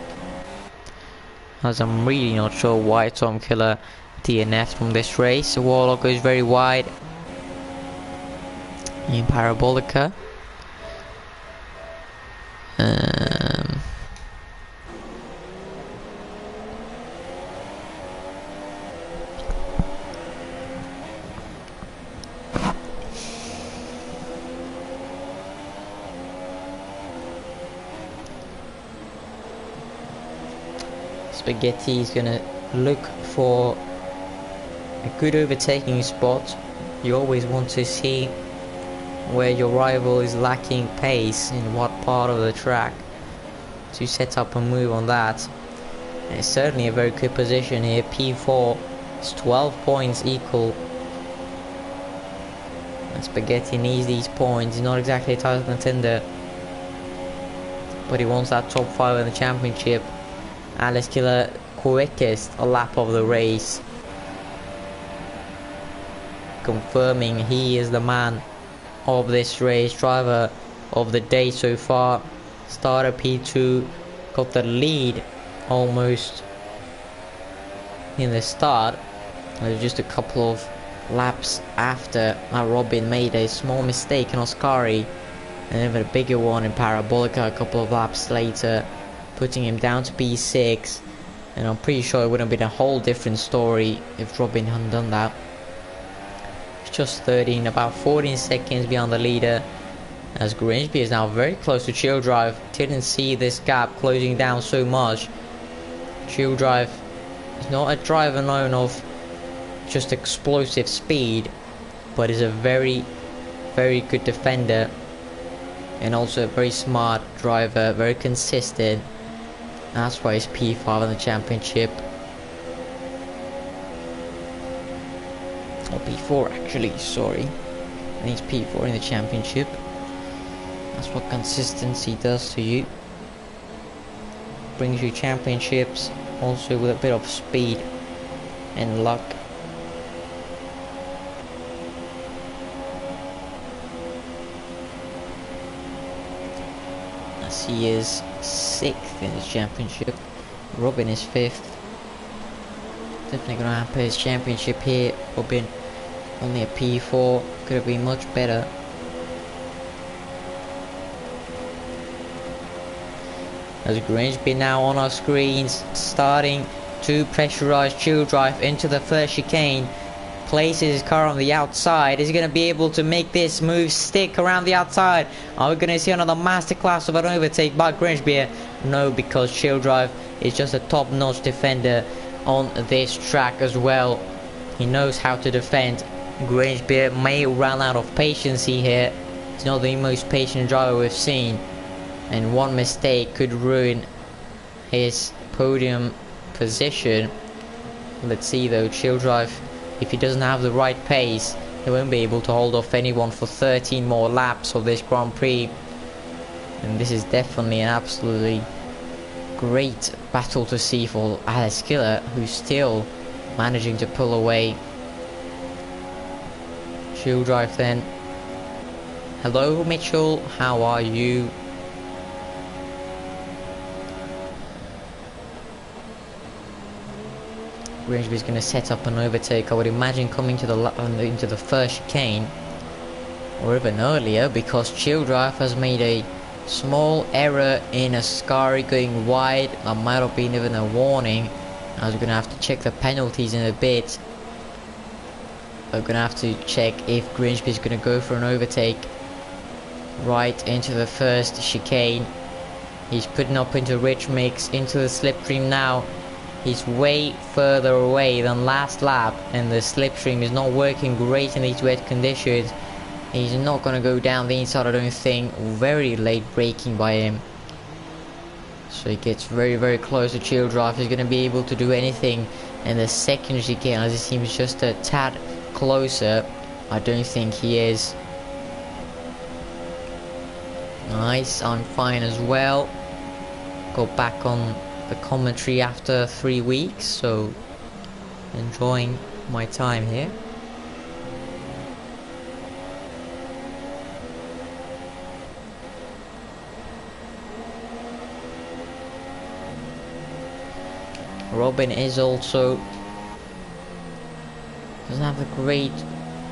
As I'm really not sure why Tom Killer DNF'd from this race. Warlock goes very wide in Parabolica. Spaghetti is gonna look for a good overtaking spot. You always want to see where your rival is lacking pace, in what part of the track, to set up a move on that. And it's certainly a very good position here. P4 is 12 points equal, and Spaghetti needs these points. He's not exactly a title contender, but he wants that top 5 in the championship. Alex Killer, quickest a lap of the race, confirming he is the man of this race, driver of the day so far. Starter P2, got the lead almost in the start. Just a couple of laps after Robin made a small mistake in Oscari, and then a bigger one in Parabolica a couple of laps later, putting him down to P6. And I'm pretty sure it would have been a whole different story if Robin hadn't done that. It's just 13, about 14 seconds behind the leader, as Grangebier is now very close to Chill Drive. Didn't see this gap closing down so much. Chill Drive is not a driver known of just explosive speed, but is a very, very good defender, and also a very smart driver, very consistent. That's why he's P5 in the championship. Or P4 actually, sorry. And he's P4 in the championship. That's what consistency does to you. Brings you championships, also with a bit of speed and luck. As he is 6th in his championship. Robin is 5th. Definitely gonna have his championship here. Robin only a P4, could have been much better. As Grangebier now on our screens, starting to pressurize Chill Drive into the first chicane. Places his car on the outside. Is he going to be able to make this move stick around the outside? Are we going to see another masterclass of an overtake by Grangebier? No, because Chill Drive is just a top-notch defender on this track as well. He knows how to defend. Grangebier may run out of patience here. He's not the most patient driver we've seen, and one mistake could ruin his podium position. Let's see though, Chill Drive, if he doesn't have the right pace, he won't be able to hold off anyone for 13 more laps of this Grand Prix. And this is definitely an absolutely great battle to see for Alex Killer, who's still managing to pull away. Chill Drive then. Hello Mitchell, how are you? Grangebier is going to set up an overtake, I would imagine, coming to into the first chicane, or even earlier, because Chill Drive has made a small error in Ascari going wide. That might have been even a warning. I was going to have to check the penalties in a bit. We're going to have to check if Grangebier is going to go for an overtake right into the first chicane. He's putting up into Rich Mix, into the slipstream now. He's way further away than last lap, and the slipstream is not working great in these wet conditions. He's not going to go down the inside, I don't think. Very late braking by him. So he gets very, very close to Chill Drive. He's going to be able to do anything in the second chicane, as it seems just a tad closer. I don't think he is. Nice, I'm fine as well. Got back on the commentary after 3 weeks, so enjoying my time here. Robin is also doesn't have a great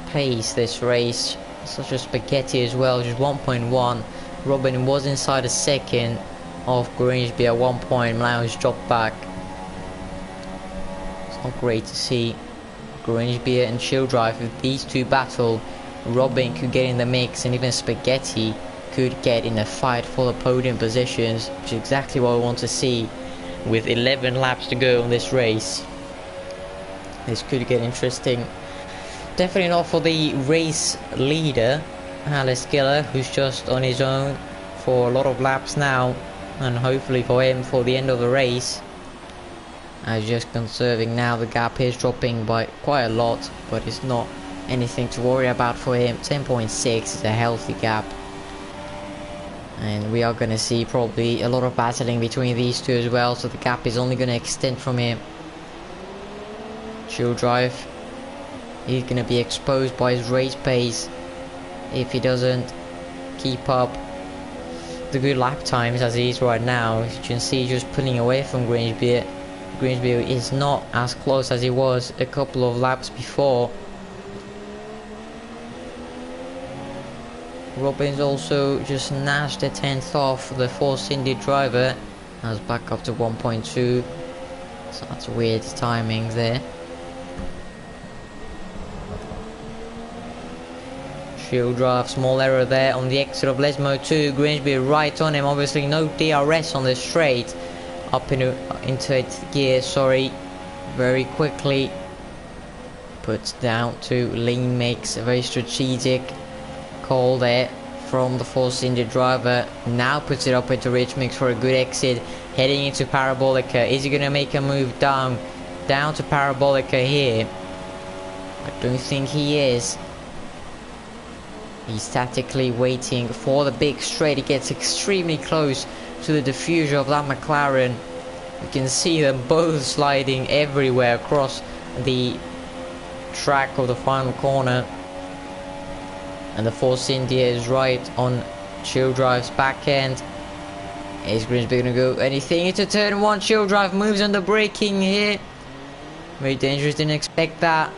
pace this race, such as Spaghetti as well, just 1.1. Robin was inside a second of Grangeby at one point, now he's dropped back. It's not great to see. Grangeby and Childrive, if these two battle, Robin could get in the mix and even Spaghetti could get in a fight for the podium positions, which is exactly what we want to see. With 11 laps to go on this race, this could get interesting. Definitely not for the race leader, Alex Giller, who's just on his own for a lot of laps now, and hopefully for him for the end of the race. As just conserving now, the gap is dropping by quite a lot, but it's not anything to worry about for him. 10.6 is a healthy gap. And we are going to see probably a lot of battling between these two as well, so the gap is only going to extend from here. Childrive, he's going to be exposed by his race pace if he doesn't keep up the good lap times as he is right now. As you can see, just pulling away from Grangeby. Grangeby is not as close as he was a couple of laps before. Robin's also just gnashed a 10th off the Force India driver. That's back up to 1.2. So that's weird timing there. Childrive, small error there on the exit of Lesmo 2. Grangeby right on him. Obviously no DRS on the straight. Up into 8th gear, sorry. Very quickly. Puts down to lean, makes a very strategic call there from the Force India driver. Now puts it up into rich mix for a good exit, heading into Parabolica. Is he gonna make a move down to Parabolica here? I don't think he is. He's tactically waiting for the big straight. He gets extremely close to the diffuser of that McLaren. You can see them both sliding everywhere across the track of the final corner. And the Force India is right on Childrive's back end. Is Grimsby gonna go anything into turn 1? Childrive moves under braking here. Very dangerous, didn't expect that.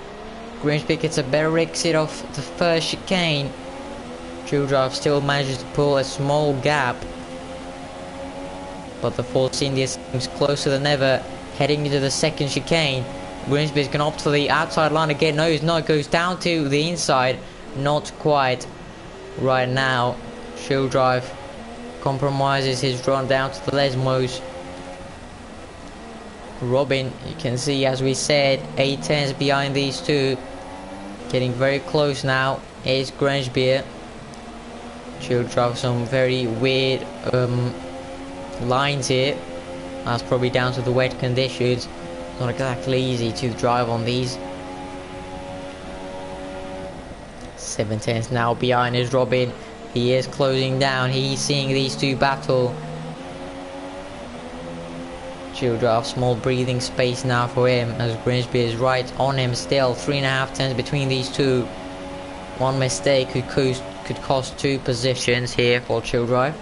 Grimsby gets a better exit off the first chicane. Childrive still manages to pull a small gap. But the Force India seems closer than ever, heading into the second chicane. Grimsby is going to opt for the outside line again. No, he's not. Goes down to the inside. Not quite right now. Childrive compromises his run down to the Lesmos. Robin, you can see, as we said, 8 tenths behind these two. Getting very close now is Grangeby. Childrive, some very weird lines here. That's probably down to the wet conditions. Not exactly easy to drive on these. 7 tenths now behind is Robin. He is closing down. He's seeing these two battle. Childrive, small breathing space now for him as Grimsby is right on him still. 3.5 tenths between these two. One mistake could cost 2 positions here for Childrive.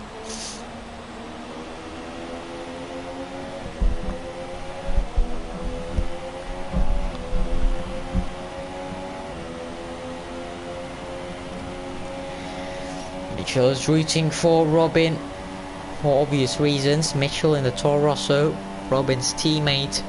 Mitchell's rooting for Robin for obvious reasons. Mitchell in the Toro Rosso, Robin's teammate.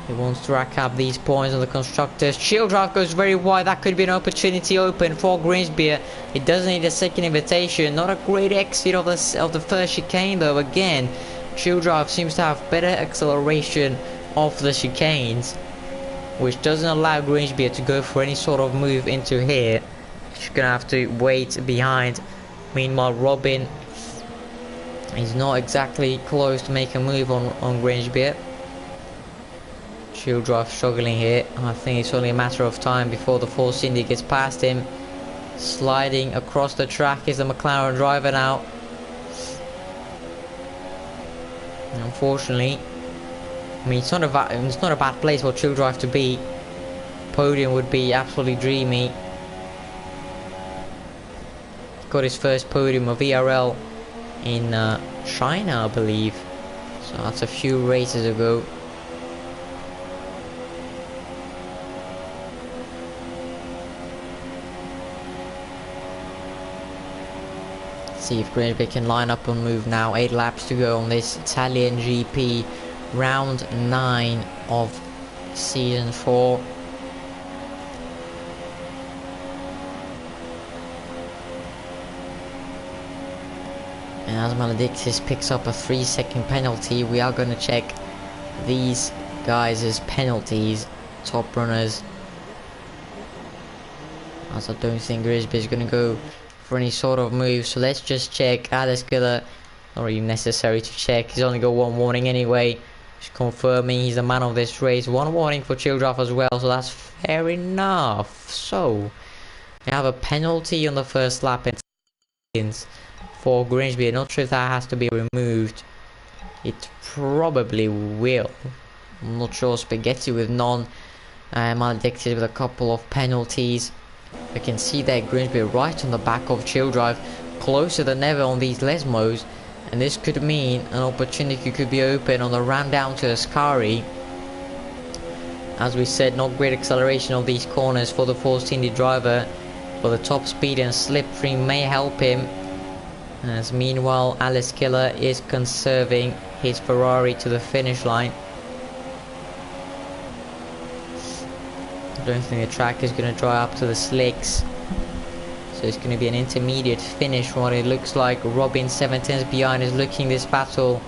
He wants to rack up these points on the constructors. Childrive goes very wide. That could be an opportunity open for Grimsby. It doesn't need a second invitation. Not a great exit of the first chicane though. Again, Childrive seems to have better acceleration off the chicanes, which doesn't allow Grimsby to go for any sort of move into here. She's gonna have to wait behind. Meanwhile, Robin is not exactly close to make a move on Grimsby. Childrive struggling here. I think it's only a matter of time before the Force Indy gets past him. Sliding across the track is the McLaren driver now. Unfortunately, I mean, it's not a bad place for Childrive to be. Podium would be absolutely dreamy. Got his first podium of VRL in China, I believe. So that's a few races ago. See if Grimsby can line up and move now. 8 laps to go on this Italian GP, round 9 of season 4. And as Maledictus picks up a 3-second penalty, we are going to check these guys' penalties, top runners. As I don't think Grimsby is going to go for any sort of move, so let's just check. Alex Giller, not even necessary to check, he's only got 1 warning anyway. Just confirming he's the man of this race. 1 warning for Childrive as well, so that's fair enough. So we have a penalty on the first lap for Grimsby. Not sure if that has to be removed. It probably will. I'm not sure. Spaghetti with none. Maledictus with a couple of penalties. We can see that Grimsby right on the back of Childrive, closer than ever on these Lesmos, and this could mean an opportunity could be open on the run down to Ascari. As we said, not great acceleration of these corners for the Force Indy driver, but the top speed and slipstream may help him. As meanwhile, Alex Giller is conserving his Ferrari to the finish line. I don't think the track is going to dry up to the slicks, so it's going to be an intermediate finish from what it looks like. Robin 7 tenths behind is looking this battle.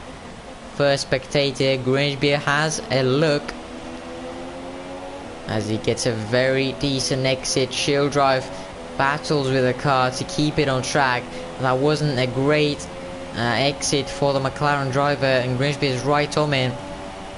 First spectator, Grimsby has a look as he gets a very decent exit. Childrive battles with the car to keep it on track. That wasn't a great exit for the McLaren driver, and Grimsby is right on him.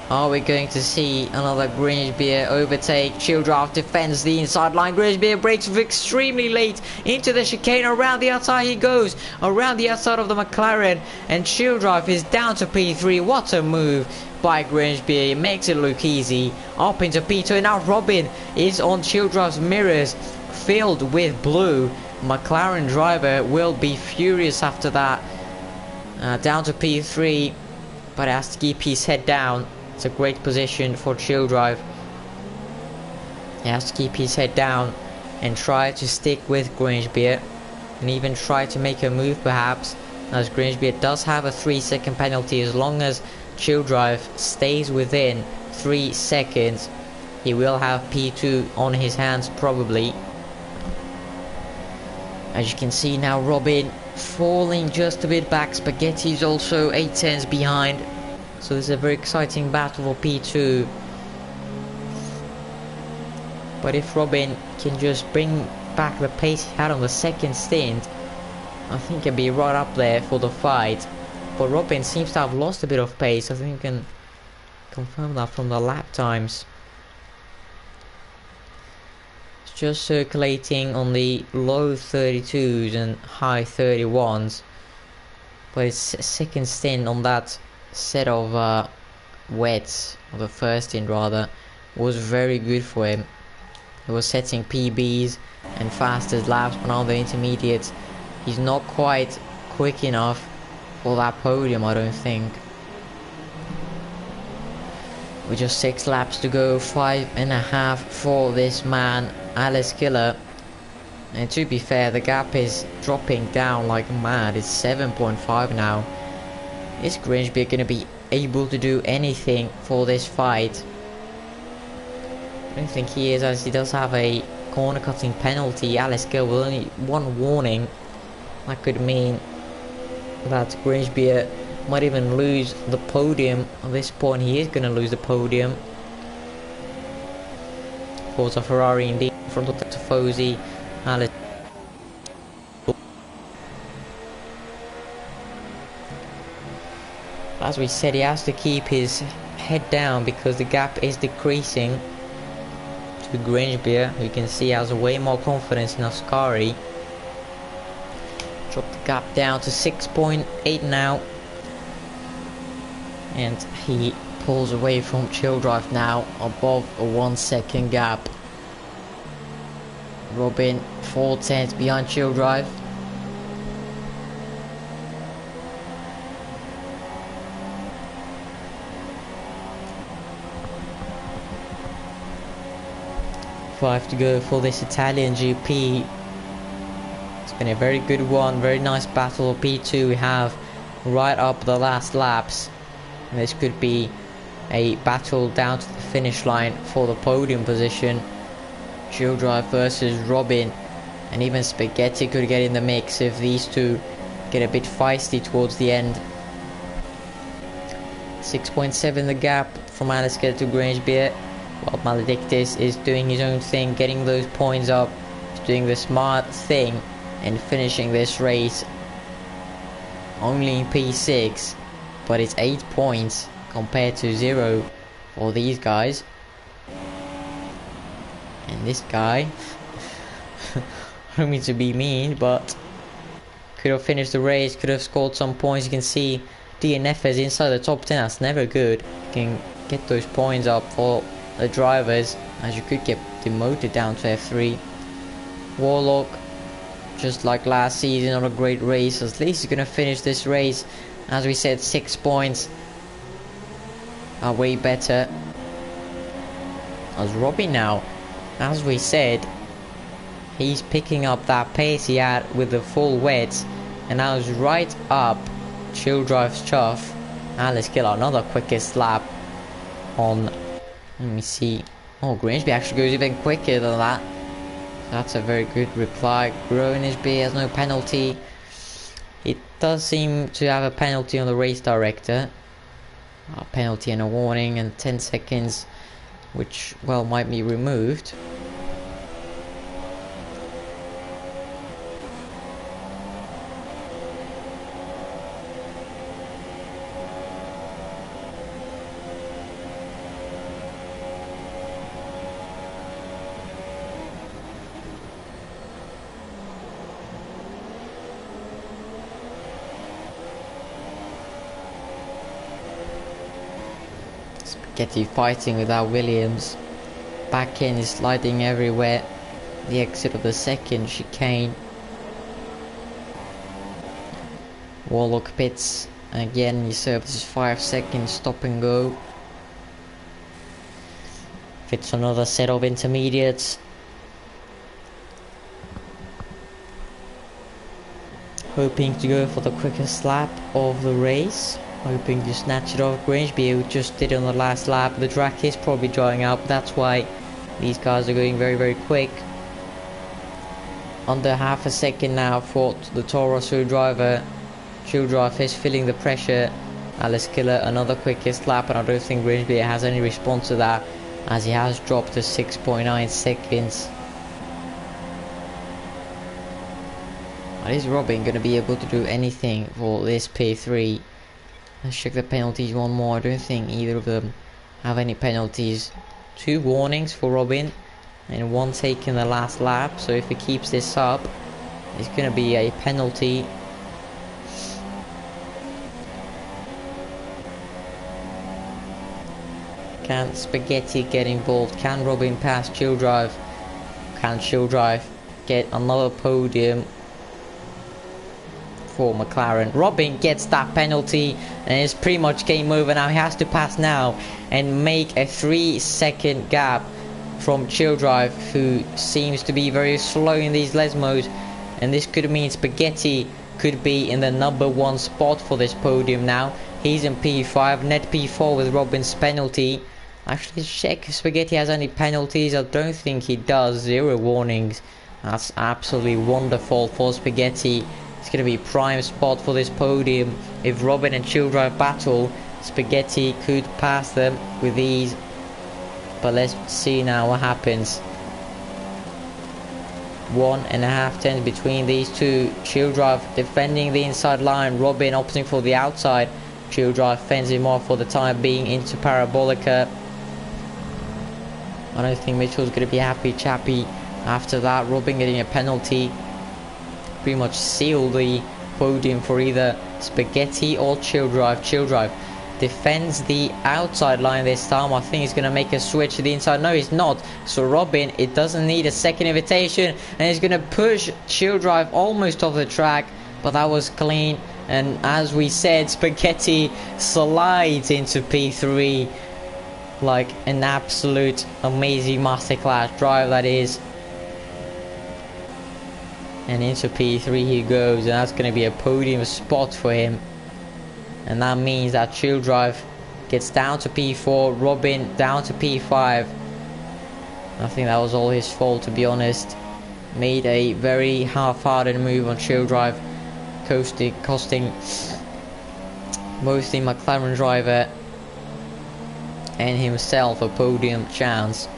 Are we going to see another Grimsby overtake? Childrive defends the inside line. Grimsby breaks extremely late into the chicane. Around the outside he goes, around the outside of the McLaren, and Childrive is down to P3. What a move by Grimsby. It makes it look easy. Up into P2, and now Robin is on Childrive's mirrors, filled with blue. McLaren driver will be furious after that. Down to P3, but has to keep his head down. It's a great position for Childrive. He has to keep his head down and try to stick with Grimsby, and even try to make a move perhaps, as Grimsby does have a 3-second penalty. As long as Childrive stays within 3 seconds, he will have P2 on his hands probably. As you can see now, Robin falling just a bit back. Spaghetti's also 8 tenths behind. So this is a very exciting battle for P2. But if Robin can just bring back the pace he had on the second stint, I think he'll be right up there for the fight. But Robin seems to have lost a bit of pace. I think you can confirm that from the lap times. It's just circulating on the low 32s and high 31s. But his second stint on that set of wets, or the first stint rather, was very good for him. He was setting PBs and fastest laps, but now the intermediates, he's not quite quick enough for that podium, I don't think. With just 6 laps to go, 5.5 for this man, Alex Giller. And to be fair, the gap is dropping down like mad. It's 7.5 now. Is Grimsby going to be able to do anything for this fight? I don't think he is, as he does have a corner cutting penalty. Alex Giller with only 1 warning. That could mean that Grimsby might even lose the podium. At this point he is going to lose the podium. Forza Ferrari indeed, in front of Tifosi. Alex. As we said, he has to keep his head down because the gap is decreasing to Grangebier, who you can see has way more confidence in Ascari. Drop the gap down to 6.8 now. And he pulls away from Childrive now, above a 1 second gap. Robin 4/10 behind Childrive. Five to go for this Italian GP. It's been a very good one, very nice battle. P2 we have right up the last laps. And this could be a battle down to the finish line for the podium position. Childrive versus Robin, and even Spaghetti could get in the mix if these two get a bit feisty towards the end. 6.7 the gap from Alistair to Grangebier, while Maledictus is doing his own thing, getting those points up, doing the smart thing and finishing this race only in P6, but it's 8 points compared to 0 for these guys. And this guy, I don't mean to be mean, but could have finished the race, could have scored some points. You can see DNF is inside the top 10, that's never good. You can get those points up for the drivers, as you could get demoted down to F3. Warlock, just like last season, not a great race. At least he's gonna finish this race. As we said, 6 points are way better. As Robbie now, as we said, he's picking up that pace he had with the full wets, and now he's right up Childrive's chuff. Alice Killer, another quickest lap on, let me see, oh, Grangeby actually goes even quicker than that. That's a very good reply. Grangeby has no penalty. It does seem to have a penalty on the race director, a penalty and a warning and 10 seconds, which, well, might be removed. Spaghetti fighting without Williams. Back end is sliding everywhere. The exit of the second chicane. Warlock pits. Again, he serves his 5 seconds stop and go. Fits another set of intermediates. Hoping to go for the quickest lap of the race. Hoping to snatch it off Grangeby, who just did on the last lap. The track is probably drying up, that's why these cars are going very, very quick. Under half a second now for the Toro Rosso driver. Childrive is feeling the pressure. Alice Killer, another quickest lap, and I don't think Grangeby has any response to that, as he has dropped to 6.9 seconds. Is Robin going to be able to do anything for this P3? Let's check the penalties one more. I don't think either of them have any penalties. 2 warnings for Robin and 1 taken the last lap, so if he keeps this up, it's going to be a penalty. Can Spaghetti get involved? Can Robin pass Childrive? Can Childrive get another podium for McLaren? Robin gets that penalty, and it's pretty much game over now. He has to pass now and make a 3 second gap from Childrive, who seems to be very slow in these Lesmos, and this could mean Spaghetti could be in the number 1 spot for this podium now. He's in P5, net P4 with Robin's penalty. Actually, check if Spaghetti has any penalties. I don't think he does. 0 warnings. That's absolutely wonderful for Spaghetti. It's going to be prime spot for this podium. If Robin and Childrive battle, Spaghetti could pass them with ease. But let's see now what happens. 1.5 tenths between these two. Childrive defending the inside line. Robin opting for the outside. Chill Drive fends him off for the time being into Parabolica. I don't think Mitchell's going to be happy chappy after that. Robin getting a penalty pretty much sealed the podium for either Spaghetti or Chill Drive. Chill Drive defends the outside line this time. I think he's going to make a switch to the inside. No, he's not. So Robin, it doesn't need a second invitation, and he's going to push Chill Drive almost off the track, but that was clean. And as we said, Spaghetti slides into P3 like an absolute amazing masterclass drive that is. And into P3 he goes, and that's going to be a podium spot for him. And that means that Chill Drive gets down to P4, Robin down to P5. I think that was all his fault, to be honest. Made a very half-hearted move on Chill Drive, costing both the McLaren driver and himself a podium chance.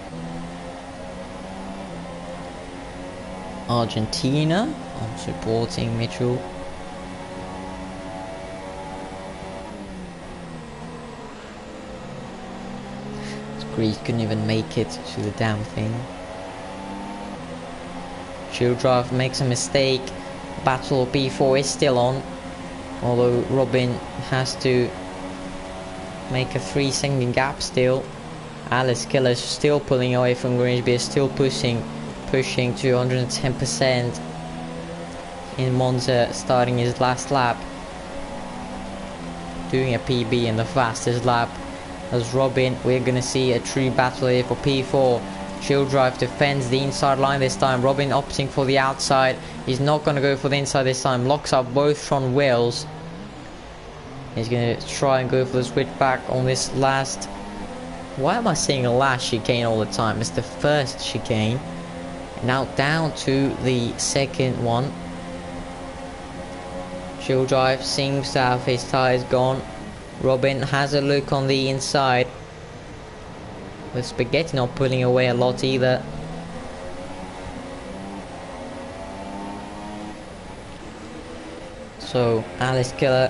Argentina, I'm supporting Mitchell. Greece couldn't even make it to the damn thing. Chill Drive makes a mistake. Battle P4 is still on, although Robin has to make a 3-second gap still. Alex Killer still pulling away from Grimsby, still pushing to 110% in Monza, starting his last lap, doing a PB in the fastest lap. As Robin, we're going to see a true battle here for P4. Chill Drive defends the inside line this time. Robin opting for the outside. He's not going to go for the inside this time. Locks up both front wheels. He's going to try and go for the switch back on this last... Why am I saying last chicane all the time? It's the first chicane. Now down to the second one. Chill Drive seems to have his tyres gone. Robin has a look on the inside, with Spaghetti not pulling away a lot either. So Alice Killer,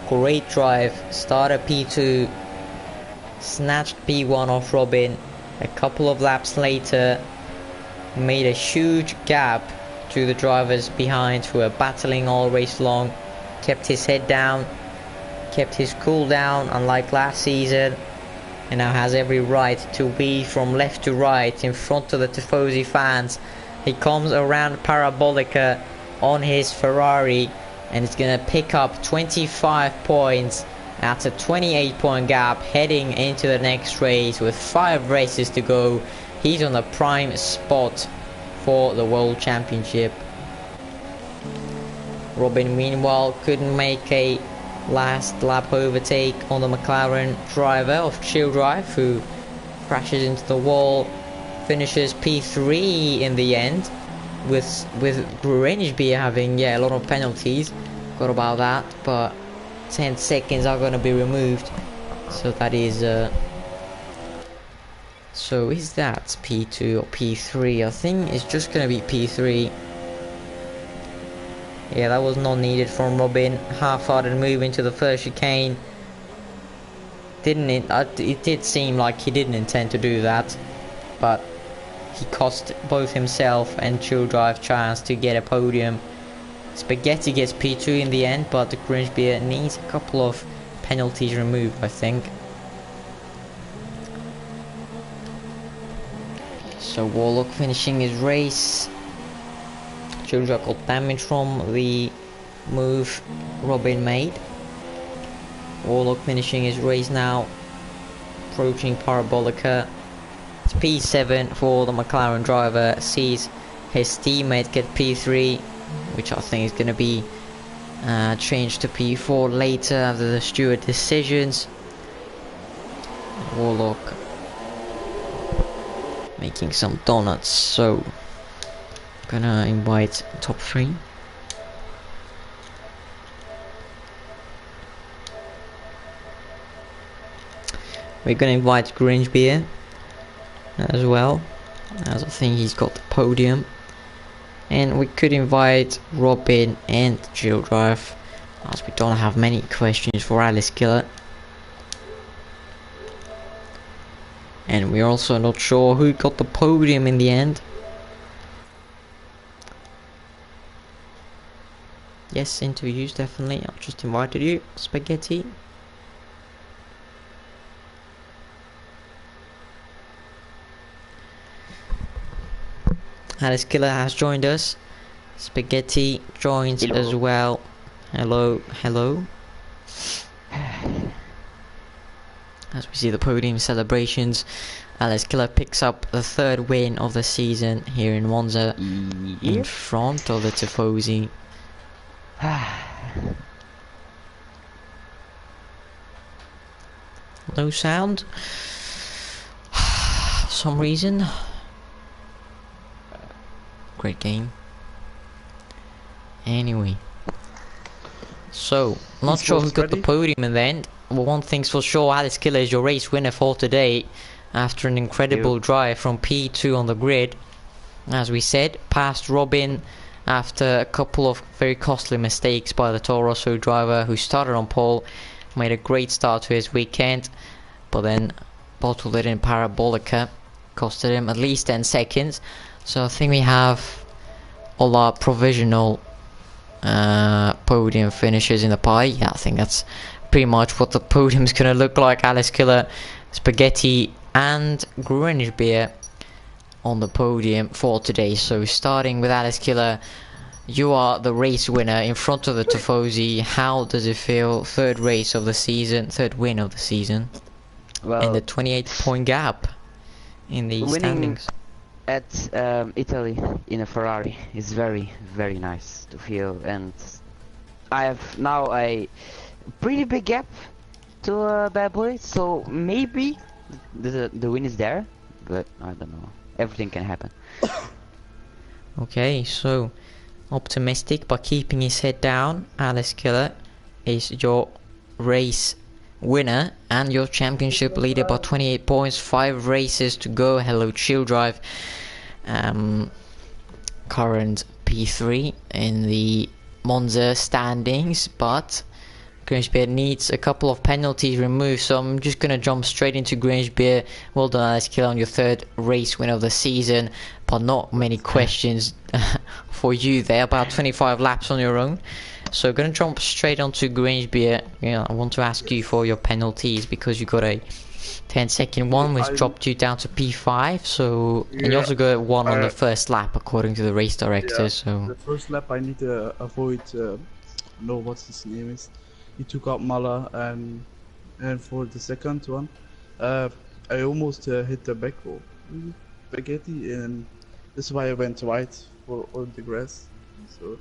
great drive, started P2, snatched P1 off Robin. A couple of laps later, made a huge gap to the drivers behind who were battling all race long. Kept his head down, kept his cool down, unlike last season, and now has every right to be from left to right in front of the Tifosi fans. He comes around Parabolica on his Ferrari, and is going to pick up 25 points at a 28-point gap, heading into the next race with 5 races to go. He's on the prime spot for the World Championship. Robin, meanwhile, couldn't make a last lap overtake on the McLaren driver of Chill Drive, who crashes into the wall, finishes P3 in the end, with Grimsby having a lot of penalties. Got about that, but 10 seconds are going to be removed, so that is so is that P2 or P3? I think it's just going to be P3. Yeah, that was not needed from Robin. Half-hearted move into the first chicane. It did seem like he didn't intend to do that, but he cost both himself and Chill Drive chance to get a podium. Spaghetti gets P2 in the end, but the Grimsby needs a couple of penalties removed, I think. So Warlock finishing his race. Chill Drive got damage from the move Robin made. Warlock finishing his race now, approaching Parabolica. It's P7 for the McLaren driver, sees his teammate get P3, which I think is going to be changed to P4 later after the steward decisions. Warlock making some donuts, so gonna invite top 3. We're gonna invite Grimsby as well, as I think he's got the podium. And we could invite Robin and Chill Drive as we don't have many questions for Alice Killer. And we're also not sure who got the podium in the end. Yes, interviews, definitely. I've just invited you, Spaghetti. Alice Killer has joined us. Spaghetti joins as well. Hello, hello. As we see the podium celebrations, Alice Killer picks up the 3rd win of the season here in Monza, in front of the Tifosi. No sound. For some reason. Great game. Anyway. So, not sure who got the podium in the end. Well, one thing's for sure, Alice Killer is your race winner for today. After an incredible drive from P2 on the grid. As we said, passed Robin after a couple of very costly mistakes by the Toro Rosso driver who started on pole. Made a great start to his weekend, but then bottled it in Parabolica. Costed him at least 10 seconds. So I think we have all our provisional podium finishes in the pie. Yeah, I think that's pretty much what the podium's gonna look like. Alice Killer, Spaghetti and Greenwich Beer on the podium for today. So starting with Alice Killer, you are the race winner in front of the Tifosi. How does it feel? 3rd race of the season, 3rd win of the season, well, in the 28-point gap in the standings. At Italy in a Ferrari is very, very nice to feel, and I have now a pretty big gap to Bad Boy, so maybe the win is there, but I don't know. Everything can happen. Okay, so optimistic but keeping his head down. Alice Killer is your race winner and your championship leader by 28 points. 5 races to go. Hello Chill Drive, current P3 in the Monza standings, but Grangebeer needs a couple of penalties removed, so I'm just gonna jump straight into Grangebeer. Well done, Alice Killer, on your 3rd race win of the season, but not many questions for you there. About 25 laps on your own. So gonna jump straight onto Grangebeer. Yeah, I want to ask you for your penalties because you got a 10-second one which dropped you down to P5. So and you also got one on the first lap according to the race director. So the first lap I need to avoid. No, what's his name is? He took out Mala, and for the second one, I almost hit the back wall, Spaghetti, and this is why I went wide for on the grass. So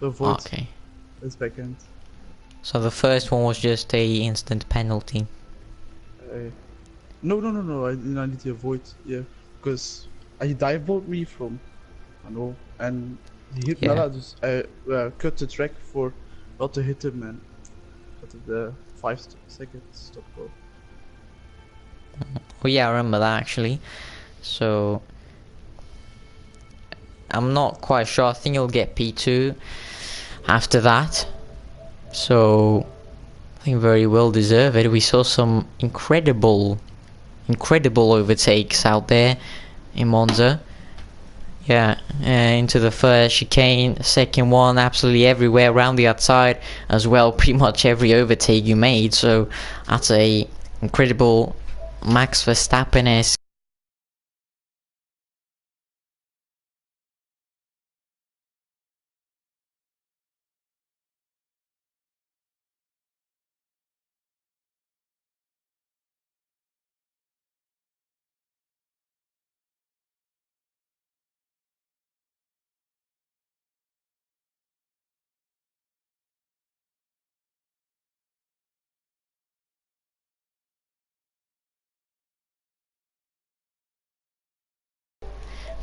avoid this back end. So the first one was just a instant penalty. No. I need to avoid, because he dive-balled me from, I know, and he hit Mala. Just cut the track for not to hit him, and the 5-second stop go. Oh yeah, I remember that actually. So I'm not quite sure. I think you'll get P2 after that. So I think very well deserved. We saw some incredible overtakes out there in Monza. Yeah, into the first chicane, second one, absolutely everywhere around the outside as well. Pretty much every overtake you made. So that's a incredible Max Verstappen-esque.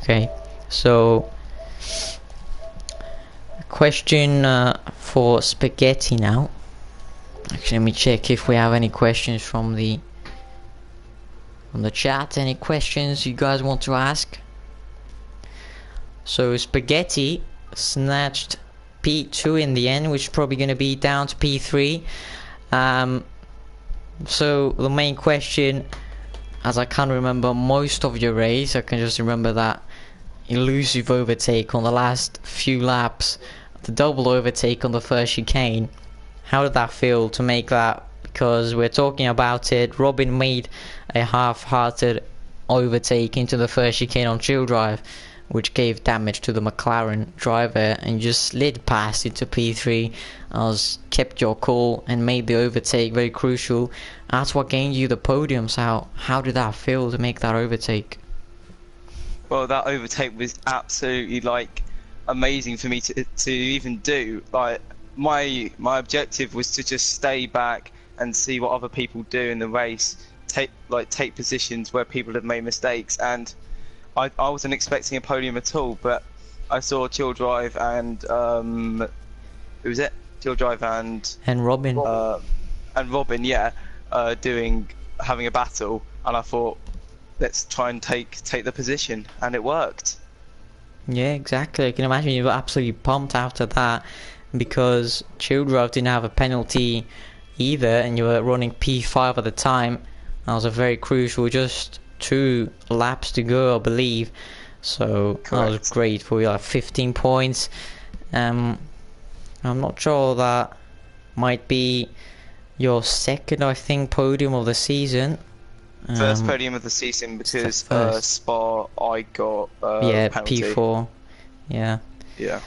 Okay, so question for Spaghetti now. Actually, let me check if we have any questions from the chat. Any questions you guys want to ask? So Spaghetti snatched P2 in the end, which is probably going to be down to P3. So the main question, as I can't remember most of your race, I can just remember that elusive overtake on the last few laps, the double overtake on the first chicane. How did that feel to make that? Because we're talking about it, Robin made a half-hearted overtake into the first chicane on chill drive, which gave damage to the McLaren driver, and just slid past into P3. Kept your cool and made the overtake very crucial. That's what gained you the podium. So how did that feel to make that overtake? Well, that overtake was absolutely like amazing for me to even do. Like my objective was to just stay back and see what other people do in the race, take positions where people have made mistakes, and I wasn't expecting a podium at all, but I saw Chill Drive and who was it? Chill Drive and Robin. And Robin, yeah, having a battle, and I thought, let's try and take the position, and it worked. Yeah, exactly. I can imagine you were absolutely pumped after that, because Chill Drive didn't have a penalty either, and you were running P5 at the time. That was a very crucial, just 2 laps to go, I believe. So Correct. That was great for you, like 15 points. I'm not sure that might be your second, I think, podium of the season. First podium of the season, because Spa I got yeah, penalty. P4. Yeah. Yeah.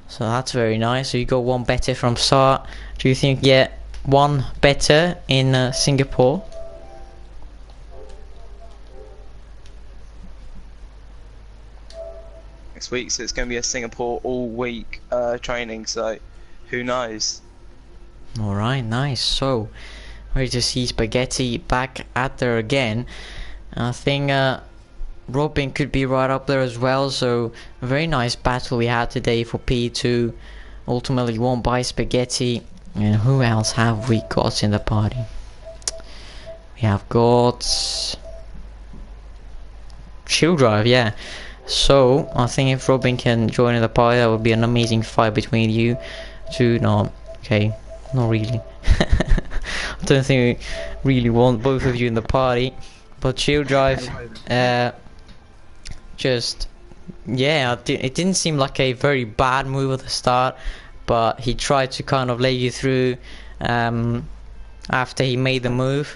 So that's very nice. So you got one better from start. Do you think yet one better in Singapore? Next week, so it's going to be a Singapore all week training, so who knows. Alright, nice. So ready to see Spaghetti back at there again. I think Robin could be right up there as well, so a very nice battle we had today for P2, ultimately won by Spaghetti. And who else have we got in the party? We have got Chill Drive, yeah. So I think if Robin can join in the party, that would be an amazing fight between you two. No, okay, not really. I don't think we really want both of you in the party, but Chill Drive, just, yeah, it didn't seem like a very bad move at the start, but he tried to kind of lay you through after he made the move,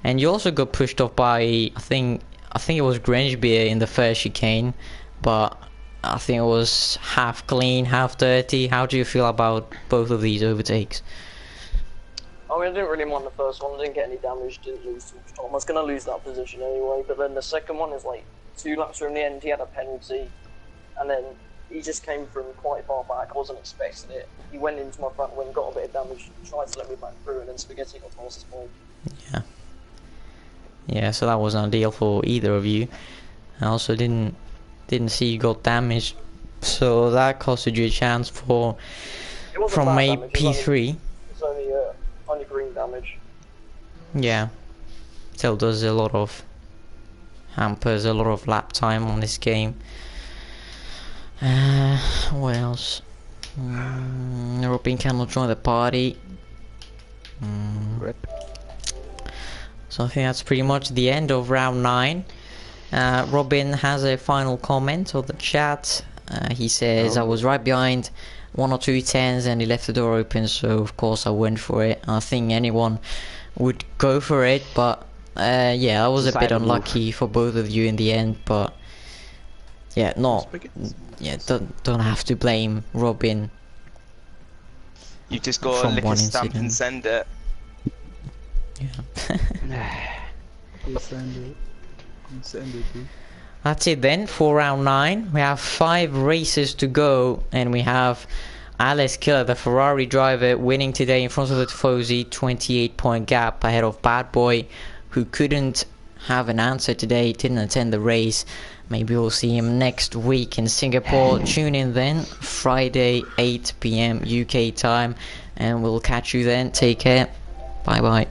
and you also got pushed off by, I think it was Grangebeer in the first chicane, but I think it was half clean, half dirty. How do you feel about both of these overtakes? I mean, I didn't really mind the first one, didn't get any damage, didn't lose too much time. I was going to lose that position anyway, but then the second one is like 2 laps from the end, he had a penalty, and then he just came from quite far back. I wasn't expecting it. He went into my front wing, got a bit of damage, tried to let me back through, and then Spaghetti got past his point. Yeah, so that wasn't ideal for either of you. I also didn't see you got damaged, so that costed you a chance from a P3. It's only green damage. Yeah, still does a lot of hampers a lot of lap time on this game. What else? Robin cannot join the party. So I think that's pretty much the end of round 9. Robin has a final comment on the chat. He says, I was right behind 1 or 2 tens and he left the door open, so of course I went for it. I think anyone would go for it, but yeah, I was a bit unlucky for both of you in the end, but yeah, don't have to blame Robin. You just got to lick a stamp and send it. Yeah. Send it, dude. That's it then for round 9. We have 5 races to go, and we have Alex Killer, the Ferrari driver, winning today in front of the Tifosi, 28-point gap ahead of Bad Boy, who couldn't have an answer today, didn't attend the race. Maybe we'll see him next week in Singapore. Tune in then, Friday 8 PM UK time, and we'll catch you then. Take care. Bye bye.